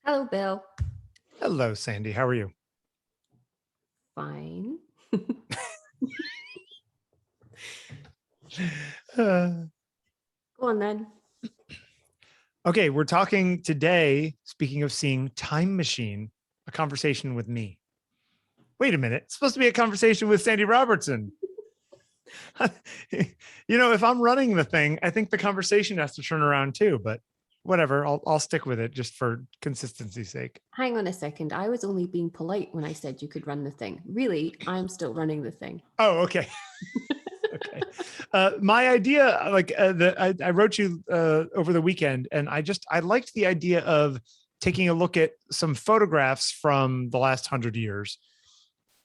Hello, Bill. Hello, Sandy. How are you? Fine. Uh, Go on then. okay, we're talking today, speaking of seeing Time Machine, a conversation with me. Wait a minute. It's supposed to be a conversation with Sandy Robertson. If I'm running the thing, I think the conversation has to turn around too, but whatever. I'll stick with it just for consistency's sake. Hang on a second. I was only being polite when I said you could run the thing. Really, I'm still running the thing. Oh, okay. Okay. My idea, I wrote you over the weekend, and I liked the idea of taking a look at some photographs from the last 100 years,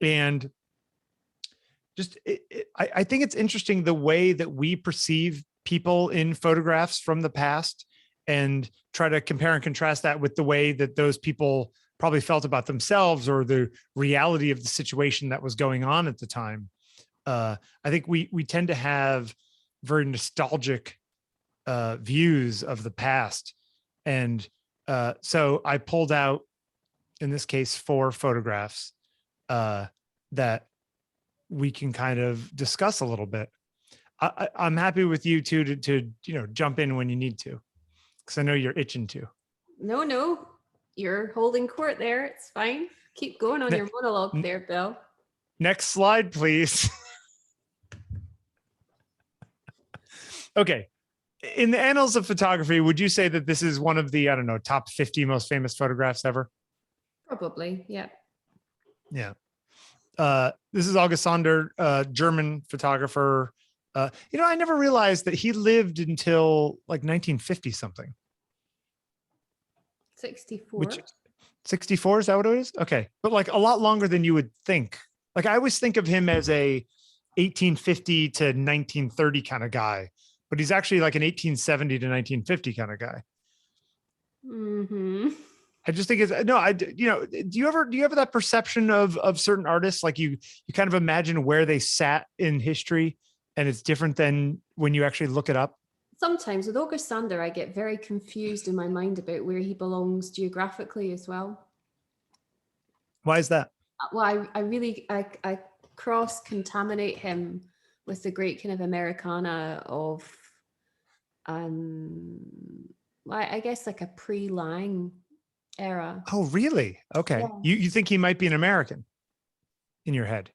and I think it's interesting the way that we perceive people in photographs from the past, and try to compare and contrast that with the way that those people probably felt about themselves or the reality of the situation that was going on at the time. I think we tend to have very nostalgic views of the past, and so I pulled out, in this case, 4 photographs that we can kind of discuss a little bit. I'm happy with you too to jump in when you need to, because I know you're itching to. No, you're holding court there. It's fine. Keep going on your monologue there, Bill. Next slide, please. Okay. In the annals of photography, would you say that this is one of the, I don't know, top 50 most famous photographs ever? Probably, yeah. Yeah. This is August Sonder, German photographer. I never realized that he lived until like 1950 something. 64. Which 64, is that what it is? Okay. But like a lot longer than you would think. Like I always think of him as a 1850 to 1930 kind of guy, but he's actually like an 1870 to 1950 kind of guy. Mm-hmm. I just think it's do you ever that perception of certain artists, like you kind of imagine where they sat in history, and it's different than when you actually look it up? Sometimes with August Sander, I get very confused in my mind about where he belongs geographically as well. Why is that? Well, I cross-contaminate him with the great kind of Americana of, I guess like a pre-Lang era. Oh, really? Okay. Yeah. You think he might be an American in your head?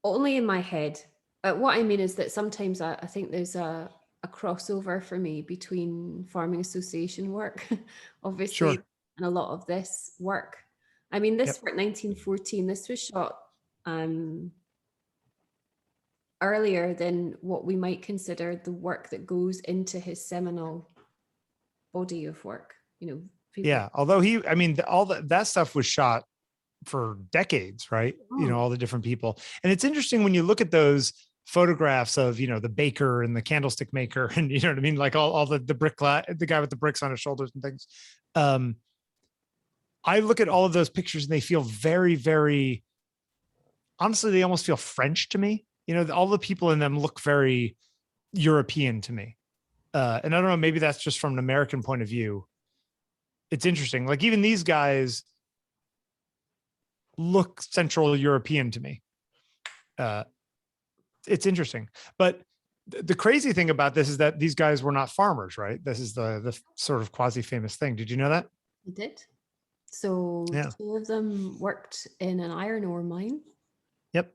Only in my head. What I mean is that sometimes I think there's a crossover for me between farming association work, obviously, Sure. and a lot of this work. I mean, this Yep. work, 1914, this was shot earlier than what we might consider the work that goes into his seminal body of work. Yeah. Although all that stuff was shot for decades, right? All the different people. And it's interesting when you look at those photographs of, the baker and the candlestick maker, and you know what I mean? Like all the the guy with the bricks on his shoulders and things. I look at all of those pictures and they feel very, very, honestly, they almost feel French to me. All the people in them look very European to me. And I don't know, maybe that's just from an American point of view. It's interesting. Like even these guys look Central European to me. It's interesting. But the crazy thing about this is that these guys were not farmers, right? This is the sort of quasi-famous thing. Did you know that? I did. So Yeah. 2 of them worked in an iron ore mine. Yep.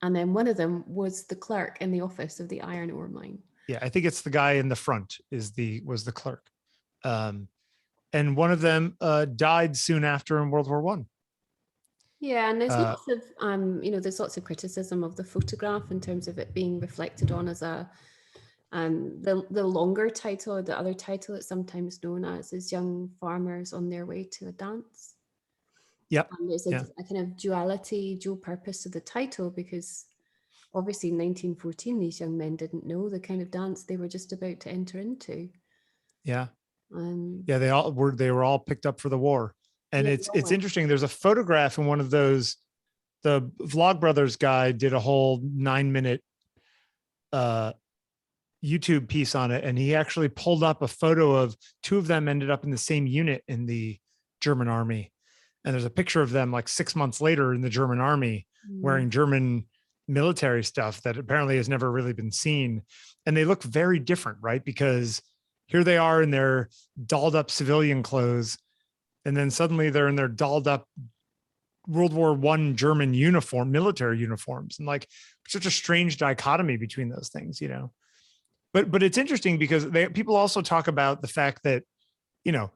And then one of them was the clerk in the office of the iron ore mine. Yeah, I think it's the guy in the front was the clerk. And one of them died soon after in World War One. Yeah, and there's lots of there's lots of criticism of the photograph in terms of it being reflected on as a the longer title, or the other title it's sometimes known as, is Young Farmers on Their Way to a Dance. Yep. And there's a kind of dual purpose to the title, because obviously in 1914 these young men didn't know the kind of dance they were just about to enter into. Yeah. Yeah, they were all picked up for the war. And Yeah, it's interesting. There's a photograph in one of those. The Vlogbrothers guy did a whole 9-minute YouTube piece on it, and he actually pulled up a photo of 2 of them ended up in the same unit in the German army. And there's a picture of them like 6 months later in the German army wearing German military stuff that apparently has never really been seen. And they look very different, right? Because here they are in their dolled up civilian clothes. And then suddenly they're in their dolled up World War I German uniform, military uniforms. And like such a strange dichotomy between those things, you know. But it's interesting because people also talk about the fact that, you know,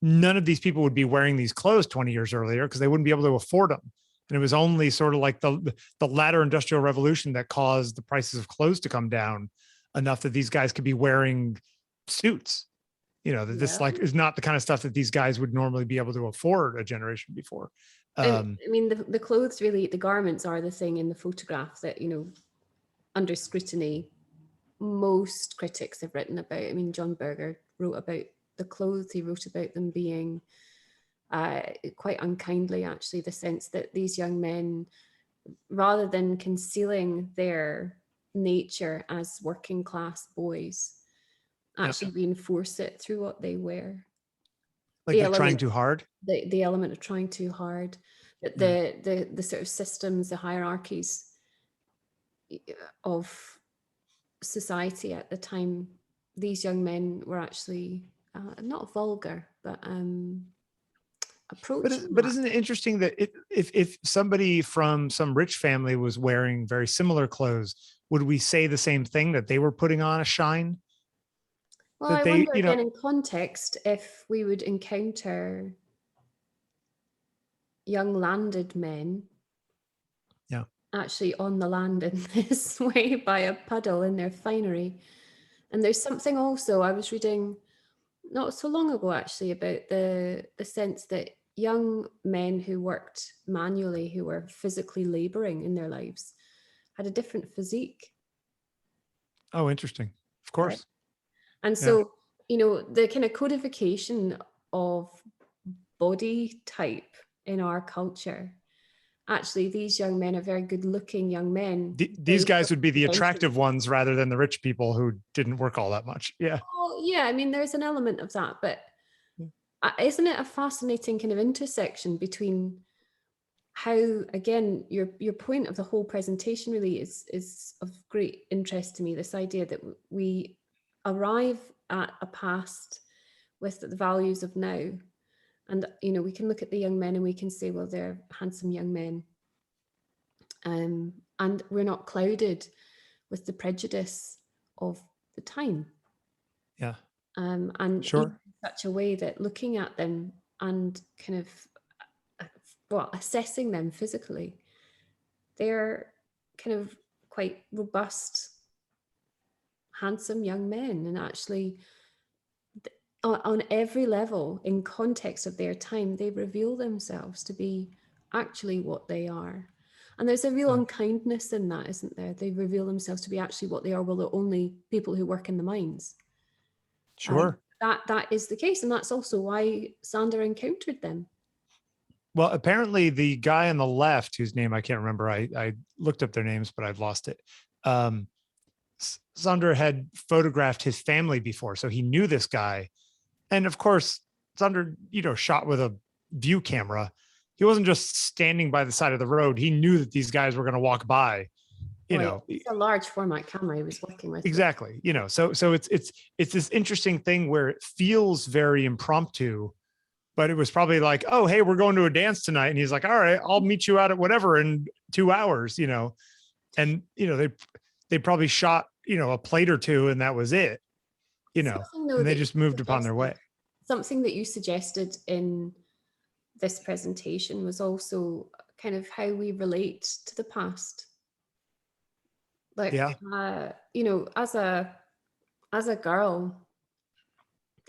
none of these people would be wearing these clothes 20 years earlier because they wouldn't be able to afford them. And it was only sort of like the latter industrial revolution that caused the prices of clothes to come down enough that these guys could be wearing suits. You know, that this like is not the kind of stuff that these guys would normally be able to afford a generation before. I mean, the clothes really, the garments are the thing in the photograph that, you know, under scrutiny, most critics have written about. I mean, John Berger wrote about the clothes. He wrote about them being quite unkindly, actually, the sense that these young men, rather than concealing their nature as working class boys, actually reinforce it through what they wear. Like they're trying too hard? The element of trying too hard, that the sort of systems, the hierarchies of society at the time, these young men were actually not vulgar, but approaching. But isn't it interesting that if somebody from some rich family was wearing very similar clothes, would we say the same thing, that they were putting on a shine? Well, I wonder again in context if we would encounter young landed men actually on the land in this way by a puddle in their finery. And there's something also, I was reading not so long ago actually about the sense that young men who worked manually, who were physically laboring in their lives, had a different physique. Oh, interesting. Of course. Right? And so, you know, the kind of codification of body type in our culture, actually, these young men are very good looking young men. These guys would be the attractive ones rather than the rich people who didn't work all that much. Yeah. Well, yeah, I mean, there's an element of that, but isn't it a fascinating kind of intersection between how, again, your point of the whole presentation really is of great interest to me, this idea that we arrive at a past with the values of now. And, you know, we can look at the young men and we can say, well, they're handsome young men. And we're not clouded with the prejudice of the time. Yeah. And in such a way that looking at them and kind of, well, assessing them physically, they're kind of quite robust, handsome young men. And actually, on every level, in context of their time, they reveal themselves to be actually what they are. And there's a real unkindness in that, isn't there? They reveal themselves to be actually what they are. Well, they're only people who work in the mines. Sure. That is the case. And that's also why Sander encountered them. Well, apparently the guy on the left, whose name I can't remember, I looked up their names, but I've lost it. Sander had photographed his family before, so he knew this guy. And of course, Sander, you know, shot with a view camera. He wasn't just standing by the side of the road. He knew that these guys were going to walk by. You know, it's a large format camera he was working with. Exactly. You know, so it's this interesting thing where it feels very impromptu, but it was probably like, oh, hey, we're going to a dance tonight. And he's like, all right, I'll meet you out at whatever in 2 hours, you know. And, you know, they probably shot, you know, a plate or two and that was it, you know, and they just moved upon their way. Something that you suggested in this presentation was also kind of how we relate to the past. Like, you know, as a girl,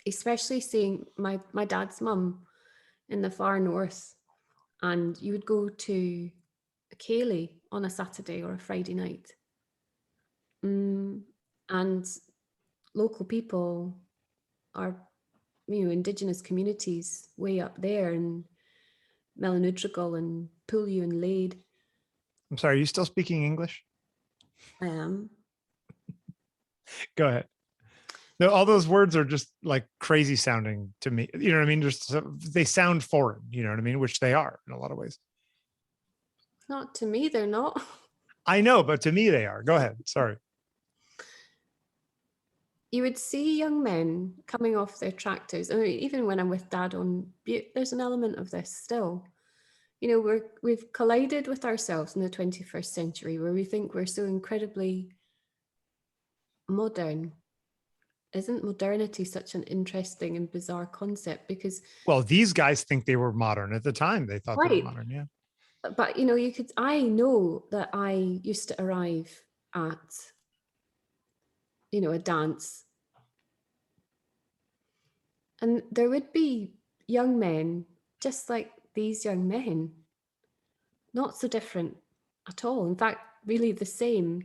especially seeing my dad's mum in the far north, and you would go to Cayley on a Saturday or a Friday night, and local people are, you know, indigenous communities way up there in Melanoudrigal and Pullew and Lade. I'm sorry, are you still speaking English? I am. Go ahead. No, all those words are just like crazy sounding to me. You know what I mean? Just they sound foreign, you know what I mean? Which they are in a lot of ways. Not to me, they're not. I know, but to me they are. Go ahead. Sorry. You would see young men coming off their tractors. I mean, even when I'm with Dad on Butte, there's an element of this still. You know, we've collided with ourselves in the 21st century where we think we're so incredibly modern. Isn't modernity such an interesting and bizarre concept? Because, well, these guys think they were modern at the time. They thought they were right, modern. Yeah. but you know, I know that I used to arrive at, you know, a dance, and there would be young men just like these young men, not so different at all. In fact, really the same.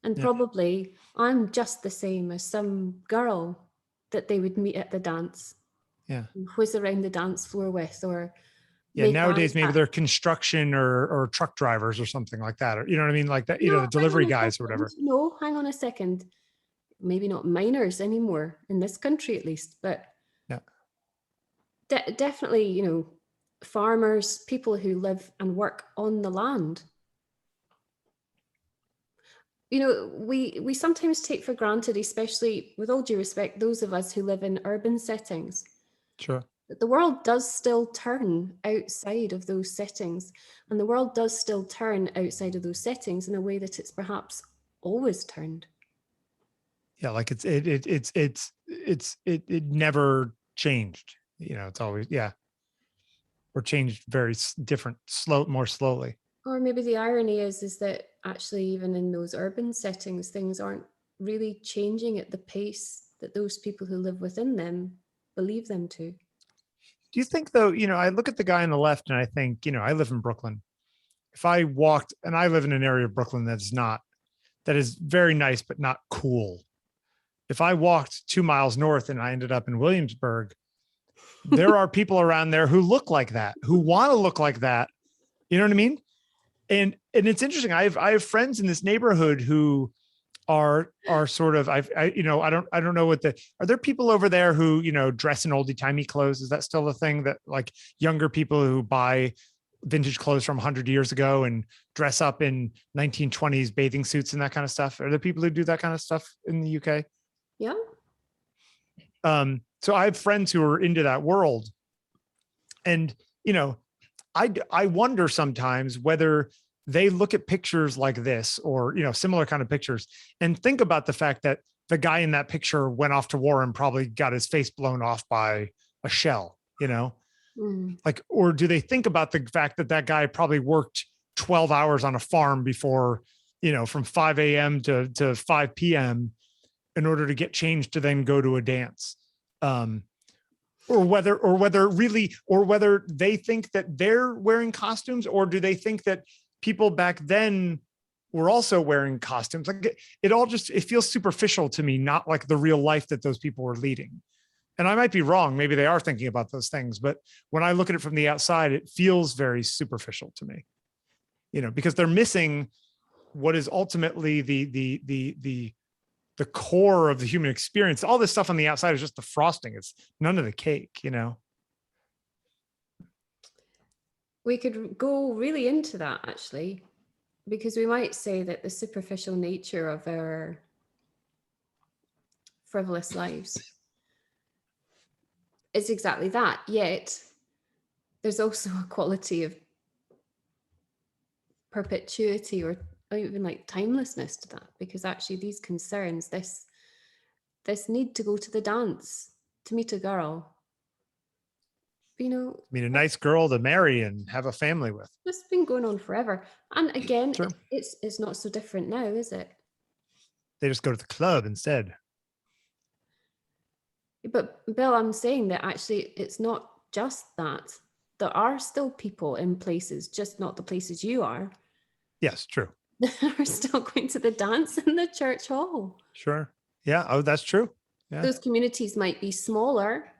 And Yeah. probably I'm just the same as some girl that they would meet at the dance, Yeah. whiz around the dance floor with, or Yeah. make eyes Nowadays, maybe at. they're construction or truck drivers or something like that. Or, you know what I mean? Like that, you know, No, the hang on delivery a guys or second. whatever. No, hang on a second. Maybe not minors anymore in this country, at least, but Yeah. definitely, you know, farmers, people who live and work on the land. You know, we sometimes take for granted, especially with all due respect, those of us who live in urban settings, Sure. that the world does still turn outside of those settings, and the world does still turn outside of those settings in a way that it's perhaps always turned. Yeah. Like it never changed. You know, it's always, yeah. Or changed very different, more slowly. Or maybe the irony is that actually even in those urban settings, things aren't really changing at the pace that those people who live within them believe them to. Do you think though, you know, I look at the guy on the left and I think, you know, I live in Brooklyn. If I walked, and I live in an area of Brooklyn that is very nice, but not cool. If I walked 2 miles north and I ended up in Williamsburg, there are people around there who look like that, who want to look like that. You know what I mean? And it's interesting. I have friends in this neighborhood who are sort of, you know, I don't know are there people over there who, you know, dress in oldie timey clothes? Is that still a thing, that like younger people who buy vintage clothes from 100 years ago and dress up in 1920s bathing suits and that kind of stuff? Are there people who do that kind of stuff in the UK? Yeah. So I have friends who are into that world, and, you know, I wonder sometimes whether they look at pictures like this, or, you know, similar kind of pictures, and think about the fact that the guy in that picture went off to war and probably got his face blown off by a shell, you know, like, or do they think about the fact that that guy probably worked 12 hours on a farm before, you know, from 5 a.m. to 5 p.m. in order to get changed to then go to a dance? Or whether they think that they're wearing costumes, or do they think that people back then were also wearing costumes? Like it all just, it feels superficial to me, not like the real life that those people were leading. And I might be wrong. Maybe they are thinking about those things, but when I look at it from the outside, it feels very superficial to me, you know, because they're missing what is ultimately the core of the human experience. All this stuff on the outside is just the frosting. It's none of the cake, you know? We could go really into that actually, because we might say that the superficial nature of our frivolous lives is exactly that. Yet there's also a quality of perpetuity, or even like timelessness to that, because actually these concerns, this need to go to the dance, to meet a girl, you know, I mean, a nice girl to marry and have a family with. it's been going on forever. And again, Sure. it's not so different now, is it? They just go to the club instead. But Bill, I'm saying that actually it's not just that. There are still people in places, just not the places you are, Yes, true. that are still going to the dance in the church hall. Sure. Yeah. Oh, that's true. Yeah. Those communities might be smaller,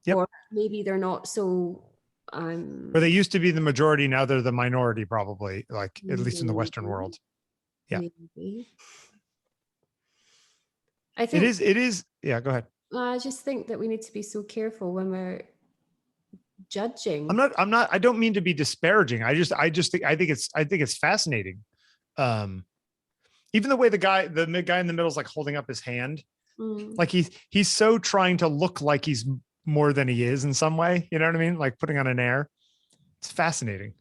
Yep. or maybe they're not so Or they used to be the majority, now they're the minority, probably, like at least in the Western world. Yeah. Maybe. I think It is. Yeah, go ahead. I just think that we need to be so careful when we're judging. I don't mean to be disparaging. I think it's fascinating. Um, Even the way the guy in the middle is like holding up his hand, like he's so trying to look like he's more than he is in some way. You know what I mean? Like putting on an air. It's fascinating.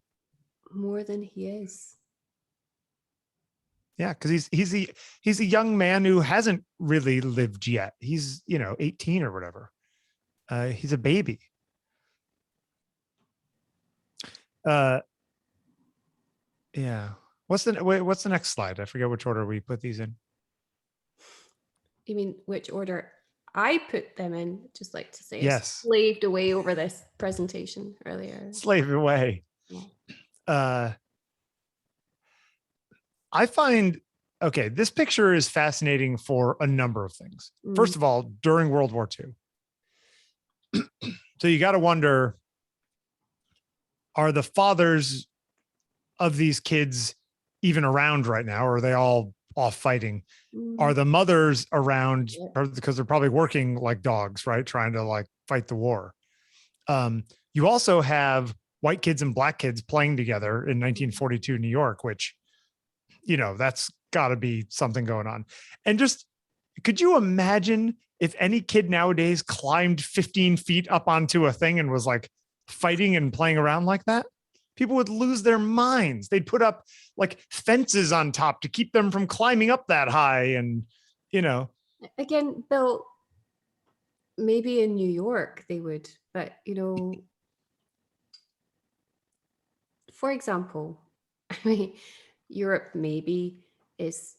More than he is. Yeah, because he's a young man who hasn't really lived yet. He's 18 or whatever. He's a baby. Yeah. What's the next slide? I forget which order we put these in. You mean which order I put them in? Just like to say, yes, slaved away over this presentation earlier. Slave away. Yeah. I find, okay, this picture is fascinating for a number of things. First of all, during World War II. So you got to wonder, are the fathers of these kids even around right now? Or are they all off fighting? Are the mothers around? Because they're probably working like dogs, right? Trying to like fight the war. You also have white kids and black kids playing together in 1942 New York, which, that's got to be something going on. And just, could you imagine if any kid nowadays climbed 15 feet up onto a thing and was like fighting and playing around like that? People would lose their minds. They'd put up like fences on top to keep them from climbing up that high. And, Again, Bill, maybe in New York they would, but, for example, I mean, Europe maybe is,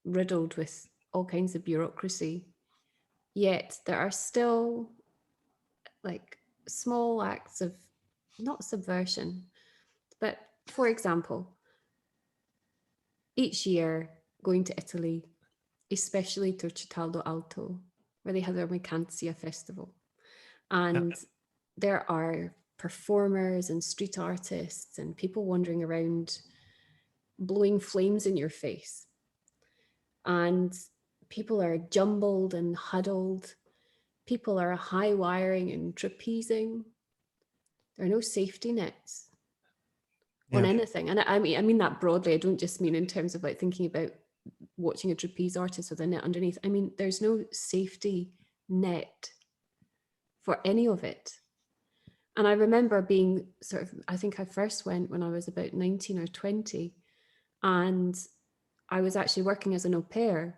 riddled with all kinds of bureaucracy, yet there are still like small acts of not subversion, but for example, each year going to Italy, especially to Citaldo Alto, where they have their Mercanzia festival. And there are performers and street artists and people wandering around blowing flames in your face. And people are jumbled and huddled. People are high wiring and trapezing. There are no safety nets on anything. And I mean that broadly. I don't just mean in terms of like thinking about watching a trapeze artist with a net underneath. I mean, there's no safety net for any of it. And I remember being I think I first went when I was about 19 or 20, and I was actually working as an au pair,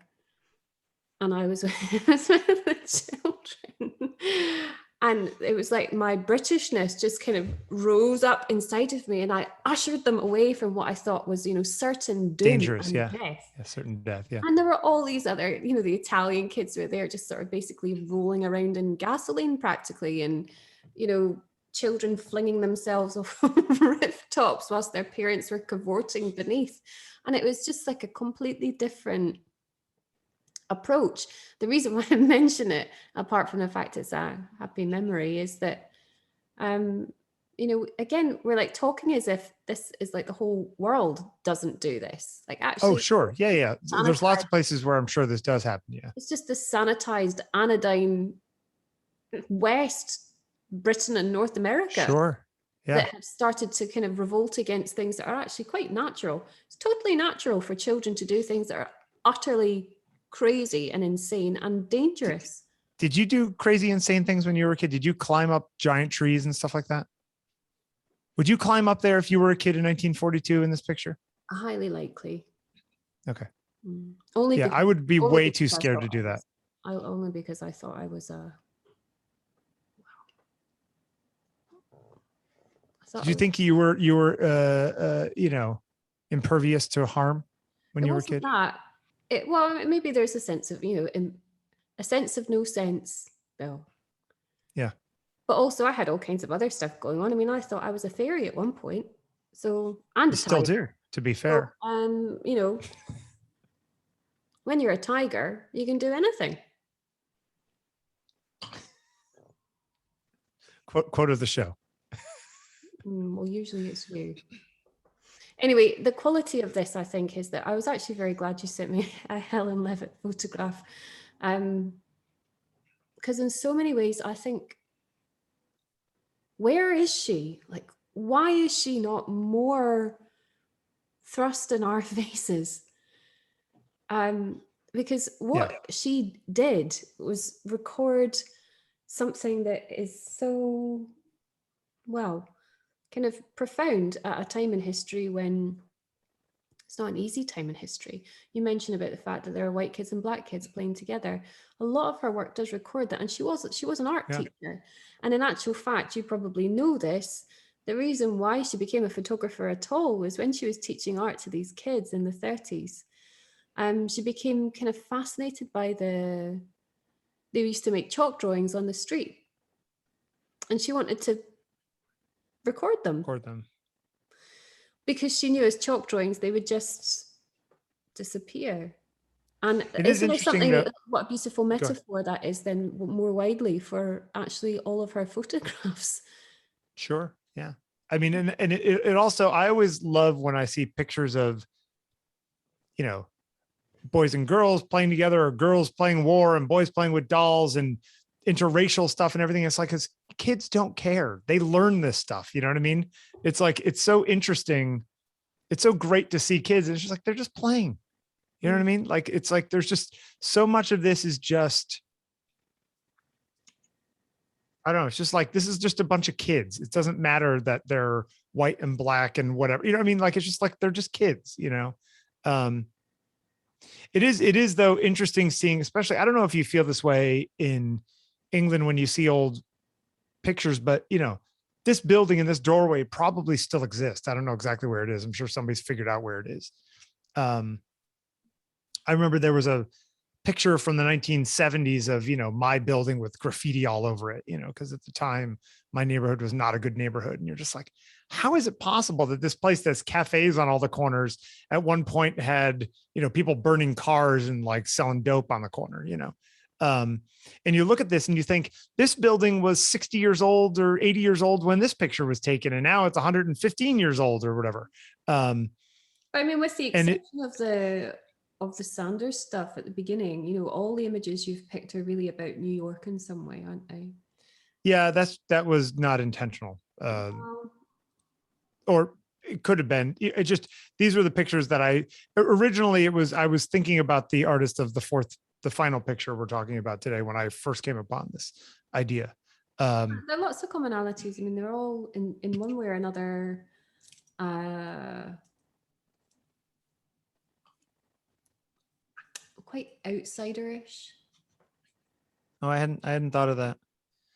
and I was with the children. And it was like my Britishness just kind of rose up inside of me, and I ushered them away from what I thought was, certain doom, dangerous, and death. Yeah, certain death, yeah. And there were all these other, the Italian kids were there just sort of basically rolling around in gasoline practically, and, children flinging themselves off rooftops whilst their parents were cavorting beneath. And it was just like a completely different approach. The reason why I mention it, apart from the fact it's a happy memory, is that, again, we're like talking as if this is like the whole world doesn't do this. Like actually, oh, sure. Yeah. There's lots of places where I'm sure this does happen. Yeah. It's just the sanitized anodyne West Britain and North America. Sure. Yeah. That have started to kind of revolt against things that are actually quite natural. It's totally natural for children to do things that are utterly crazy and insane and dangerous. Did you do crazy, insane things when you were a kid? Did you climb up giant trees and stuff like that? Would you climb up there if you were a kid in 1942 in this picture? Highly likely. Okay. Only I would be way too scared to do that. Only because I thought I was Did you think you were impervious to harm when you were a kid? Well, maybe there's a sense of, a sense of no sense, Bill. Yeah. But also I had all kinds of other stuff going on. I mean, I thought I was a fairy at one point. So, and you still do, to be fair. So, when you're a tiger, you can do anything. Quote of the show. Well, usually it's you. Anyway, the quality of this, I think, is that I was actually very glad you sent me a Helen Levitt photograph. Because in so many ways, I think, where is she? Like, why is she not more thrust in our faces? Because what she did was record something that is so, well, kind of profound at a time in history when it's not an easy time in history. You mentioned about the fact that there are white kids and black kids playing together. A lot of her work does record that, and she was an art teacher. And in actual fact, you probably know this, the reason why she became a photographer at all was when she was teaching art to these kids in the 30s. She became kind of fascinated by they used to make chalk drawings on the street, and she wanted to record them. Because she knew as chalk drawings, they would just disappear. And isn't it something, what a beautiful metaphor that is then more widely for actually all of her photographs. Sure. Yeah. I mean, and it also, I always love when I see pictures of, you know, boys and girls playing together, or girls playing war and boys playing with dolls and interracial stuff and everything. It's like, because kids don't care. They learn this stuff. You know what I mean? It's like, it's so interesting. It's so great to see kids. It's just like, they're just playing. You know what I mean? Like, it's like, there's just so much of this is just, I don't know. It's just like, this is just a bunch of kids. It doesn't matter that they're white and black and whatever, you know what I mean? Like, it's just like, they're just kids, you know? It is though interesting seeing, especially, I don't know if you feel this way in England when you see old pictures, but you know, this building and this doorway probably still exists. I don't know exactly where it is. I'm sure somebody's figured out where it is. I remember there was a picture from the 1970s of, you know, my building with graffiti all over it, you know, because at the time my neighborhood was not a good neighborhood. And you're just like, how is it possible that this place that's cafes on all the corners at one point had, you know, people burning cars and like selling dope on the corner, you know? And you look at this and you think this building was 60 years old or 80 years old when this picture was taken, and now it's 115 years old or whatever. I mean, with the exception of the Sanders stuff at the beginning, you know, all the images you've picked are really about New York in some way, aren't they? Yeah, that was not intentional. Or it could have been. It just, these were the pictures that I was thinking about the artist of the final picture we're talking about today when I first came upon this idea. There are lots of commonalities. I mean, they're all in one way or another quite outsider-ish. Oh, I hadn't thought of that.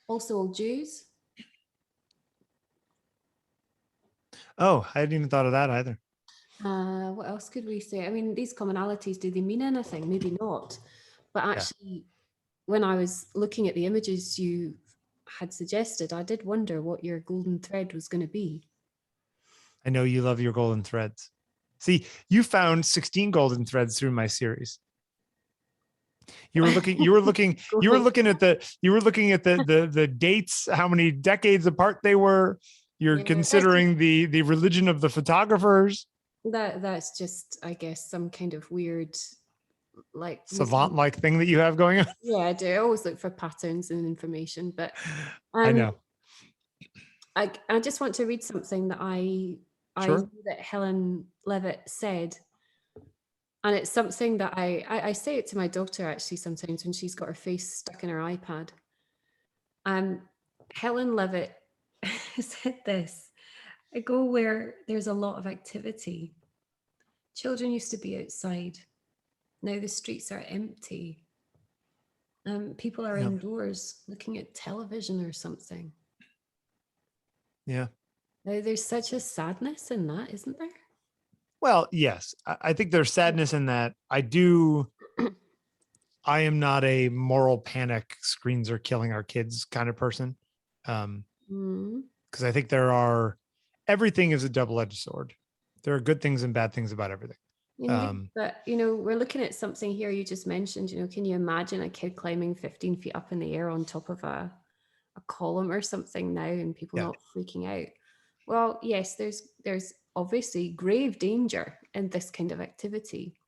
Also all Jews. Oh, I hadn't even thought of that either. What else could we say? I mean, these commonalities, do they mean anything? Maybe not. But actually, when I was looking at the images you had suggested, I did wonder what your golden thread was going to be. I know you love your golden threads. See, you found 16 golden threads through my series. You were looking at the dates, how many decades apart they were. You're considering the religion of the photographers. That's just, I guess, some kind of weird, like savant-like thing that you have going on. Yeah, I do. I always look for patterns and information, but I know. I just want to read something that I knew that Helen Levitt said. And it's something that I say it to my daughter actually sometimes when she's got her face stuck in her iPad. Helen Levitt said this: I go where there's a lot of activity. Children used to be outside. Now the streets are empty. People are indoors looking at television or something. Yeah. Now there's such a sadness in that, isn't there? Well, yes, I think there's sadness in that. I am not a moral panic, screens are killing our kids kind of person. Because I think everything is a double-edged sword. There are good things and bad things about everything. But, you know, we're looking at something here you just mentioned, you know, can you imagine a kid climbing 15 feet up in the air on top of a column or something now and people not freaking out? Well, yes, there's obviously grave danger in this kind of activity.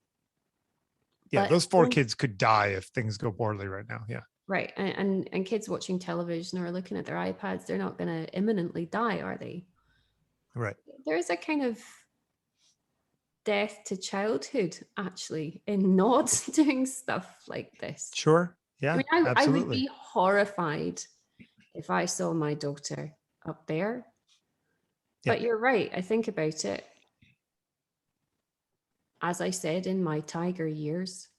Yeah, But those 4 kids could die if things go poorly right now. Yeah. right. And kids watching television or looking at their iPads, they're not going to imminently die, are they? Right. There is a kind of death to childhood, actually, in not doing stuff like this. Sure. I Yeah, mean, I would absolutely. be horrified if I saw my daughter up there. Yeah. But you're right. I think about it. As I said, in my tiger years,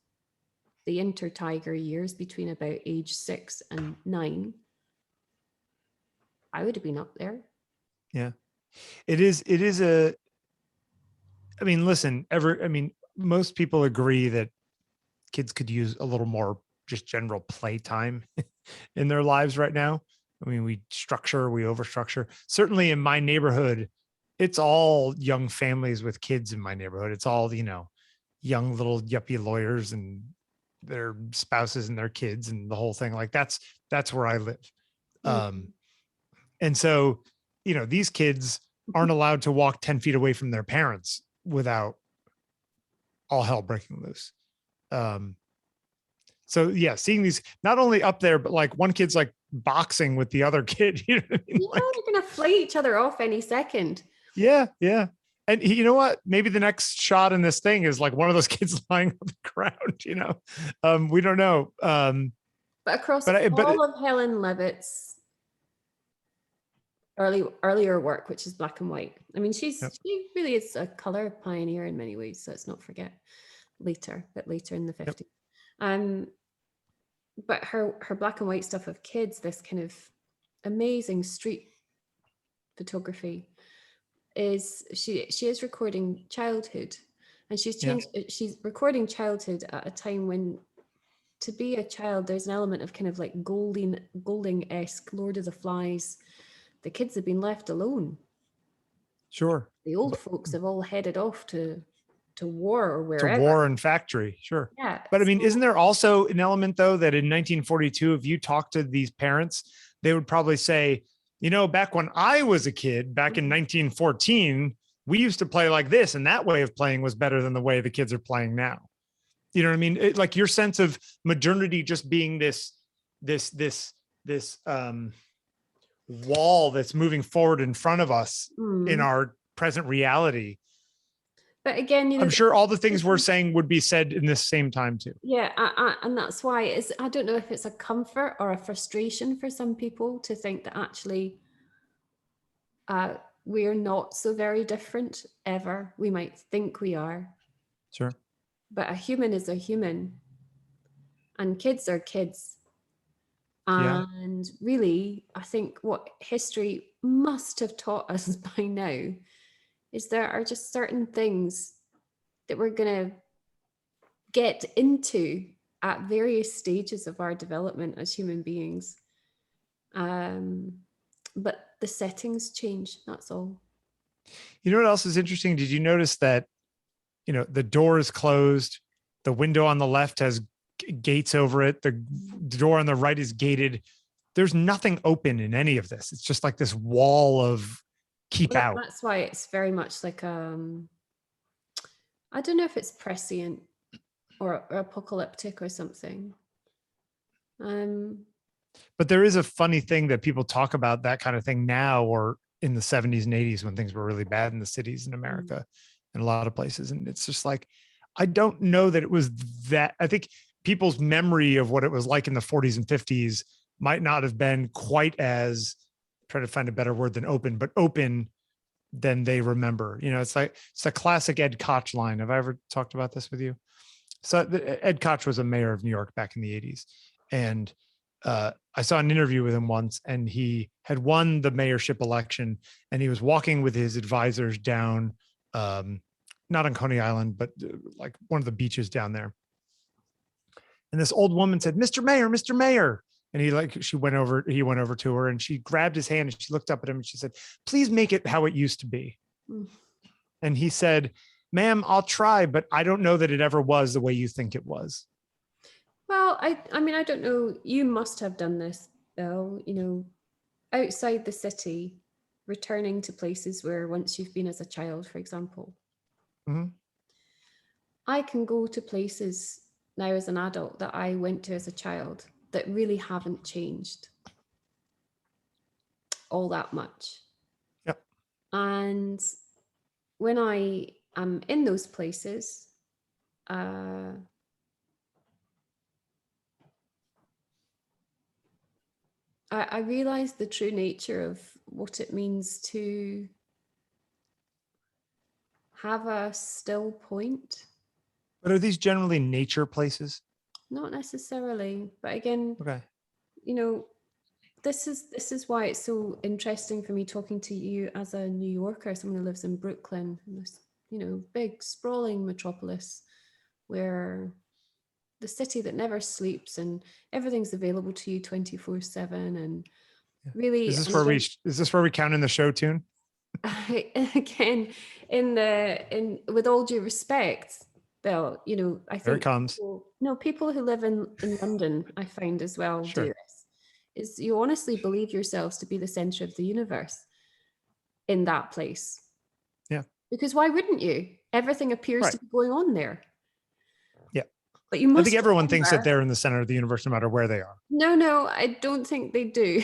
the inter-tiger years between about age 6 and 9, I would have been up there. Yeah. It is I mean, listen, most people agree that kids could use a little more just general playtime in their lives right now. I mean, we overstructure. Certainly in my neighborhood, it's all young families with kids in my neighborhood. It's all, young little yuppie lawyers and their spouses and their kids and the whole thing. Like that's where I live. And so, these kids aren't allowed to walk 10 feet away from their parents without all hell breaking loose. So yeah, seeing these not only up there, but like one kid's like boxing with the other kid. You know what I mean? They're going to flay each other off any second. Yeah, yeah. And you know what? Maybe the next shot in this thing is like one of those kids lying on the ground. We don't know. But across all of Helen Levitt's earlier work, which is black and white. I mean, she really is a color pioneer in many ways. So let's not forget later in the 50s. But her black and white stuff of kids, this kind of amazing street photography, is she is recording childhood, and she's recording childhood at a time when, to be a child, there's an element of kind of like Golding-esque Lord of the Flies. The kids have been left alone. Sure. The old folks have all headed off to war or wherever. To war and factory, sure. Yeah. But I mean, isn't there also an element though that in 1942, if you talk to these parents, they would probably say, back when I was a kid, back in 1914, we used to play like this, and that way of playing was better than the way the kids are playing now. You know what I mean? Like your sense of modernity just being this wall that's moving forward in front of us in our present reality. But again, I'm sure all the things we're saying would be said in this same time too. Yeah, and that's why I don't know if it's a comfort or a frustration for some people to think that actually we're not so very different ever. We might think we are. Sure. But a human is a human, and kids are kids. And really, I think what history must have taught us by now is there are just certain things that we're going to get into at various stages of our development as human beings. But the settings change, that's all. You know what else is interesting? Did you notice that, the door is closed, the window on the left has gates over it, the door on the right is gated. There's nothing open in any of this. It's just like this wall of keep out. That's why it's very much like I don't know if it's prescient or apocalyptic or something. But there is a funny thing that people talk about that kind of thing now, or in the 70s and 80s when things were really bad in the cities in America and a lot of places. And it's just like, I don't know that it was that. I think people's memory of what it was like in the 40s and 50s might not have been quite as, try to find a better word than open, but open than they remember. It's a classic Ed Koch line. Have I ever talked about this with you? So Ed Koch was a mayor of New York back in the 80s. And I saw an interview with him once, and he had won the mayorship election, and he was walking with his advisors down, not on Coney Island, but like one of the beaches down there. And this old woman said, "Mr. Mayor, Mr. Mayor." And he went over to her, and she grabbed his hand and she looked up at him and she said, "Please make it how it used to be." And he said, "Ma'am, I'll try, but I don't know that it ever was the way you think it was." Well, I mean, I don't know. You must have done this, Bill. Outside the city, returning to places where once you've been as a child, for example. Mm-hmm. I can go to places now as an adult that I went to as a child that really haven't changed all that much. Yep. And when I am in those places, I realize the true nature of what it means to have a still point. But are these generally nature places? Not necessarily, but again, Okay. you know, this is why it's so interesting for me talking to you as a New Yorker, someone who lives in Brooklyn, this, you know, big sprawling metropolis where the city that never sleeps and everything's available to you 24/7, and really, Is and this where we count in the show tune? again, in with all due respect, Bill, you know, I There it think comes. people who live in London, I find as well, Sure. do this, is you honestly believe yourselves to be the center of the universe in that place. Yeah. Because why wouldn't you? Everything appears to be going on there. Yeah. But you must I think everyone thinks that remember, they're in the center of the universe, no matter where they are. no, I don't think they do.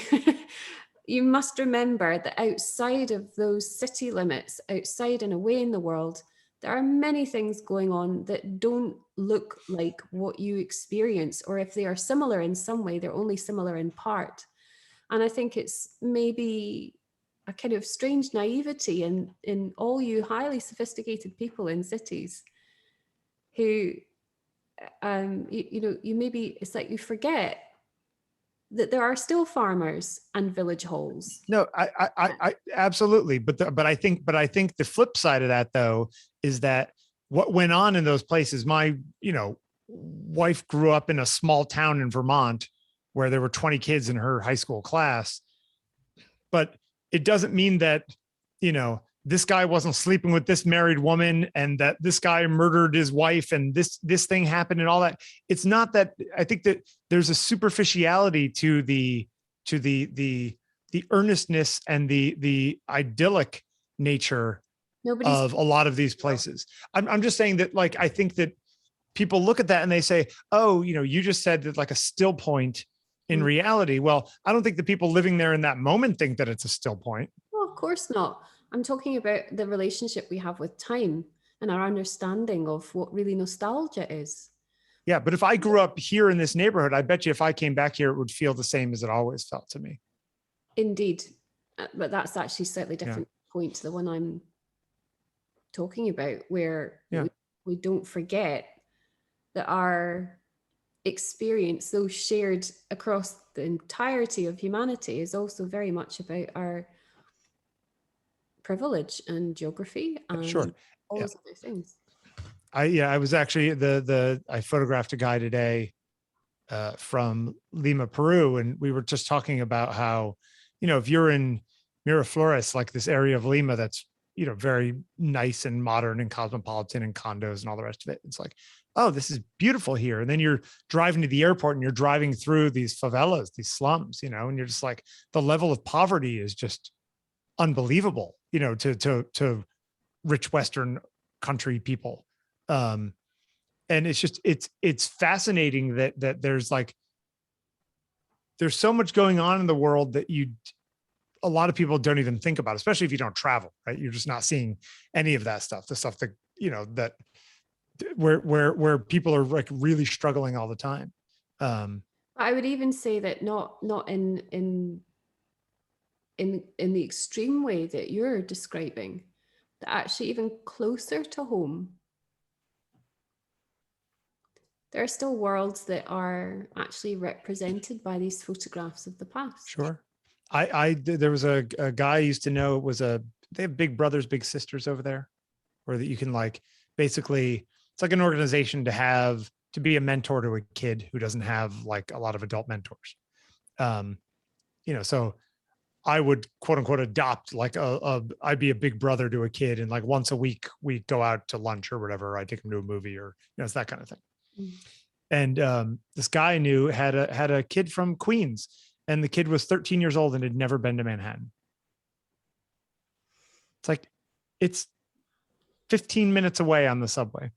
You must remember that outside of those city limits, outside and away in the world, there are many things going on that don't look like what you experience, or if they are similar in some way, they're only similar in part. And I think it's maybe a kind of strange naivety in all you highly sophisticated people in cities who, you know, you maybe, it's like you forget that there are still farmers and village halls. No, I absolutely. But I think the flip side of that, though, is that what went on in those places, my, you know, wife grew up in a small town in Vermont where there were 20 kids in her high school class. But it doesn't mean that, you know, this guy wasn't sleeping with this married woman and that this guy murdered his wife and this thing happened and all that. It's not that. I think that there's a superficiality to the earnestness and the idyllic nature of a lot of these places. I'm just saying that, like, I think that people look at that and they say, oh, you know, you just said that, like, a still point in reality. Well, I don't think the people living there in that moment think that it's a still point. Well, of course not. I'm talking about the relationship we have with time and our understanding of what really nostalgia is. Yeah, but if I grew up here in this neighborhood, I bet you if I came back here, it would feel the same as it always felt to me. Indeed. But that's actually slightly different point to the one I'm talking about, where we don't forget that our experience, though shared across the entirety of humanity, is also very much about our privilege and geography and all those other things. I was actually I photographed a guy today from Lima, Peru, and we were just talking about how, you know, if you're in Miraflores, like this area of Lima that's, you know, very nice and modern and cosmopolitan and condos and all the rest of it, it's like, oh, this is beautiful here. And then you're driving to the airport and you're driving through these favelas, these slums, you know, and you're just like, the level of poverty is just unbelievable, you know, to rich Western country people. And it's just, it's fascinating that there's so much going on in the world that a lot of people don't even think about, especially if you don't travel, right? You're just not seeing any of that stuff, the stuff that, you know, that where people are like really struggling all the time. I would even say that not in the extreme way that you're describing, that actually even closer to home, there are still worlds that are actually represented by these photographs of the past. Sure. There was a guy I used to know, they have big brothers, big sisters over there, where that you can, like, basically, it's like an organization to be a mentor to a kid who doesn't have like a lot of adult mentors. You know, so I would quote unquote adopt like I'd be a big brother to a kid, and like once a week we go out to lunch or whatever. I take him to a movie, or, you know, it's that kind of thing. And this guy I knew had a kid from Queens, and the kid was 13 years old and had never been to Manhattan. It's like, it's 15 minutes away on the subway.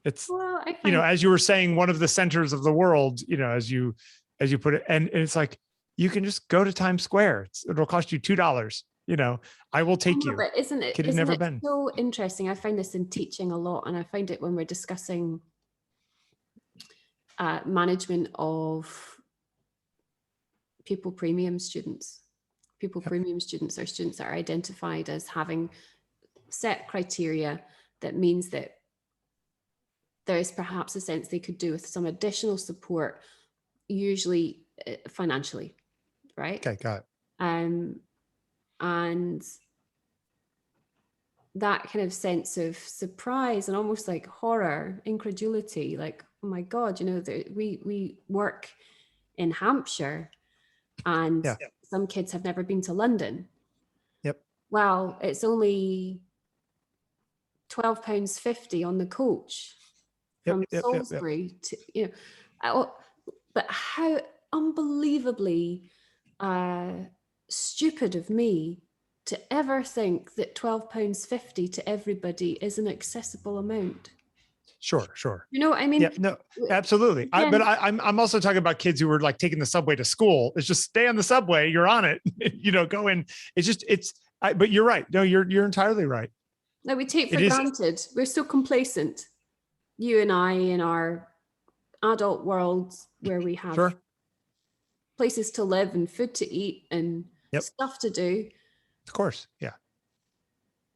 It's, well, I find, as you were saying, one of the centers of the world, as you put it, and it's like, you can just go to Times Square. It'll cost you $2. I will take you. but isn't Kid had never it been. so interesting? I find this in teaching a lot, and I find it when we're discussing management of pupil premium students. Pupil premium students are students that are identified as having set criteria that means that there is perhaps a sense they could do with some additional support, usually financially, right? Okay, got it. And that kind of sense of surprise and almost like horror, incredulity, like, oh my God, we work in Hampshire and some kids have never been to London. Yep. Well, it's only £12.50 on the coach from Salisbury to, but how unbelievably stupid of me to ever think that £12.50 to everybody is an accessible amount. Sure. You know what I mean? Yeah, no, absolutely. But I'm also talking about kids who were like taking the subway to school. It's just stay on the subway. You're on it. Go in. But you're right. No, you're entirely right. No, we take for granted. We're so complacent. You and I in our adult worlds where we have places to live and food to eat and stuff to do. Of course. Yeah.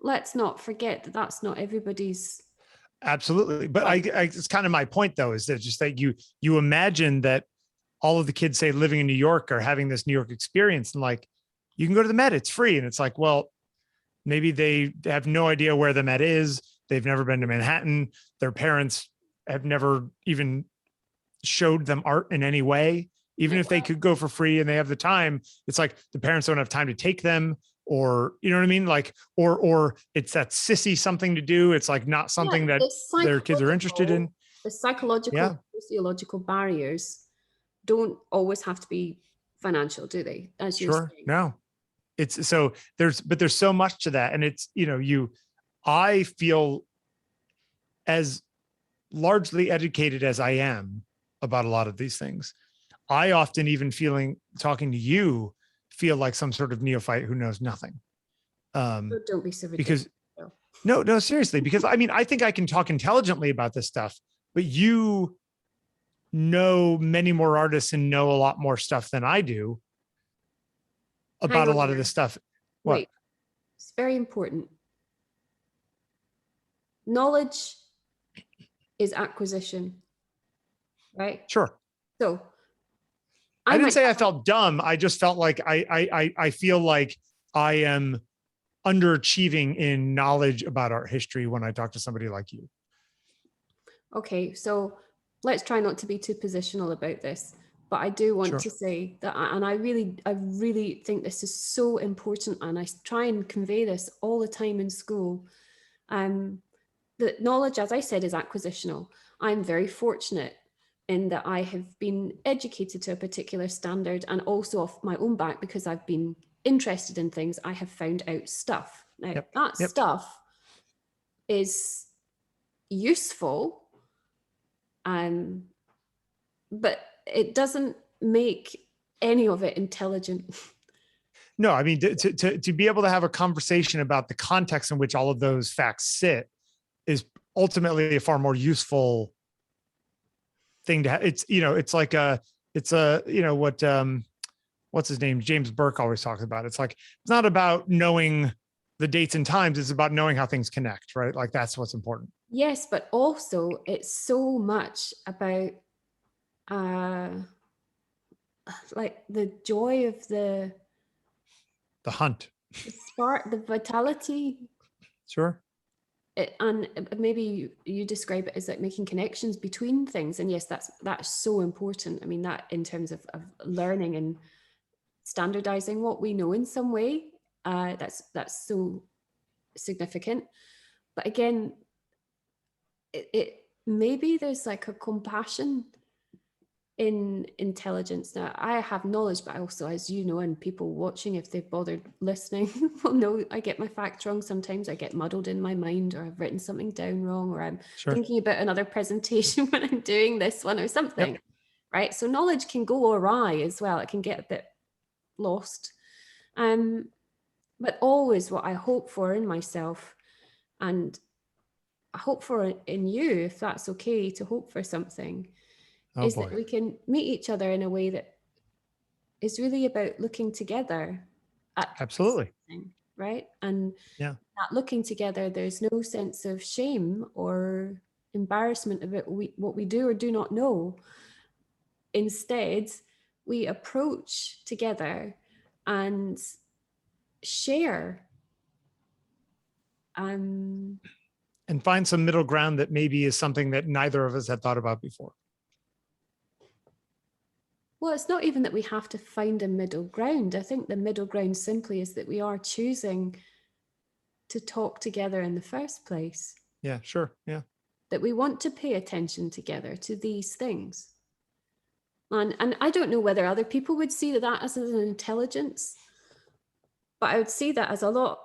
Let's not forget that that's not everybody's. Absolutely. But it's kind of my point though, is that just that you imagine that all of the kids, say, living in New York are having this New York experience, and like, you can go to the Met, it's free. And it's like, well, maybe they have no idea where the Met is. They've never been to Manhattan. Their parents have never even showed them art in any way. Even if they could go for free and they have the time, it's like the parents don't have time to take them, or, you know what I mean? Like, or it's that sissy something to do. It's like not something that their kids are interested in. The psychological, sociological barriers don't always have to be financial, do they? As you're saying. No. It's so there's so much to that. And it's, I feel as largely educated as I am about a lot of these things. I often even talking to you, feel like some sort of neophyte who knows nothing. Don't be so ridiculous. Because no, seriously, because I think I can talk intelligently about this stuff, but you know many more artists and know a lot more stuff than I do about a lot of this stuff. Wait, it's very important. Knowledge is acquisition, right? Sure. So I didn't say I felt dumb. I just felt like I feel like I am underachieving in knowledge about art history when I talk to somebody like you. Okay, so let's try not to be too positional about this, but I do want to say that, and I really think this is so important, and I try and convey this all the time in school. That knowledge, as I said, is acquisitional. I'm very fortunate in that I have been educated to a particular standard, and also off my own back, because I've been interested in things, I have found out stuff. Now, stuff is useful, but it doesn't make any of it intelligent. No, I mean, to be able to have a conversation about the context in which all of those facts sit is ultimately a far more useful thing to have. It's, like what's his name? James Burke always talks about. It's like, it's not about knowing the dates and times. It's about knowing how things connect, right? Like, that's what's important. Yes, but also it's so much about like the joy of the hunt, the spark, the vitality. Sure. And maybe you describe it as like making connections between things, and yes, that's so important. I mean, that in terms of learning and standardizing what we know in some way, that's so significant. But again, it maybe there's like a compassion in intelligence. Now, I have knowledge, but also, as you know, and people watching, if they've bothered listening, will know I get my facts wrong. Sometimes I get muddled in my mind, or I've written something down wrong, or I'm thinking about another presentation when I'm doing this one or something, right? So knowledge can go awry as well. It can get a bit lost. But always what I hope for in myself, and I hope for in you, if that's okay to hope for something, is that we can meet each other in a way that is really about looking together at Absolutely. something, right? And that looking together, there's no sense of shame or embarrassment about what we do or do not know. Instead, we approach together and share. And find some middle ground that maybe is something that neither of us had thought about before. Well, it's not even that we have to find a middle ground. I think the middle ground simply is that we are choosing to talk together in the first place. Yeah, sure. Yeah. That we want to pay attention together to these things. And I don't know whether other people would see that as an intelligence, but I would see that as a lot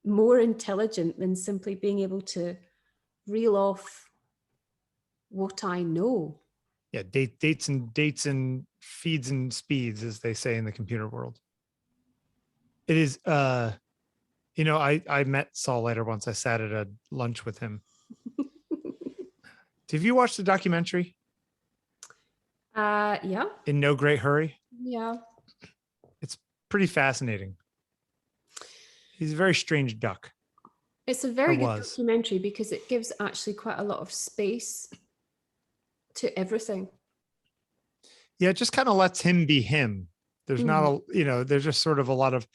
more intelligent than simply being able to reel off what I know. Yeah, dates and feeds and speeds, as they say in the computer world. It is, you know, I met Saul Leiter once. I sat at a lunch with him. Have you watched the documentary? Yeah. In No Great Hurry? Yeah. It's pretty fascinating. He's a very strange duck. It's a very good documentary because it gives actually quite a lot of space to everything. Yeah, it just kind of lets him be him. There's not a, you know, there's just sort of a lot of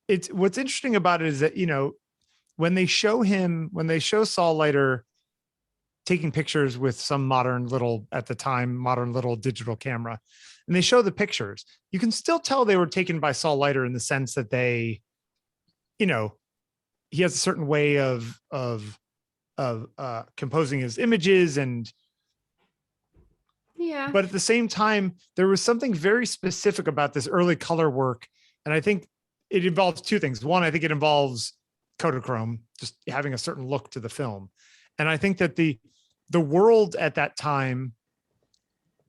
it's what's interesting about it is that, you know, when they show Saul Leiter taking pictures with some modern little digital camera, and they show the pictures, you can still tell they were taken by Saul Leiter in the sense that they, you know, he has a certain way of composing his images, and yeah. But at the same time, there was something very specific about this early color work. And I think it involves two things. One, I think it involves Kodachrome, just having a certain look to the film. And I think that the world at that time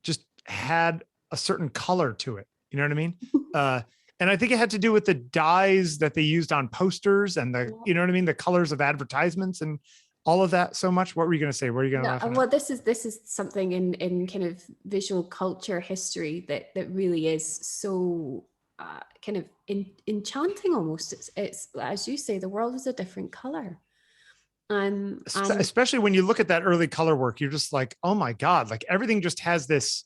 just had a certain color to it. You know what I mean? And I think it had to do with the dyes that they used on posters and you know what I mean? The colors of advertisements and all of that so much. What were you going to say? What are you going to laugh at? Well, this is something in kind of visual culture history that really is so kind of enchanting almost. It's as you say, the world is a different color. And especially when you look at that early color work, you're just like, oh my God, like everything just has this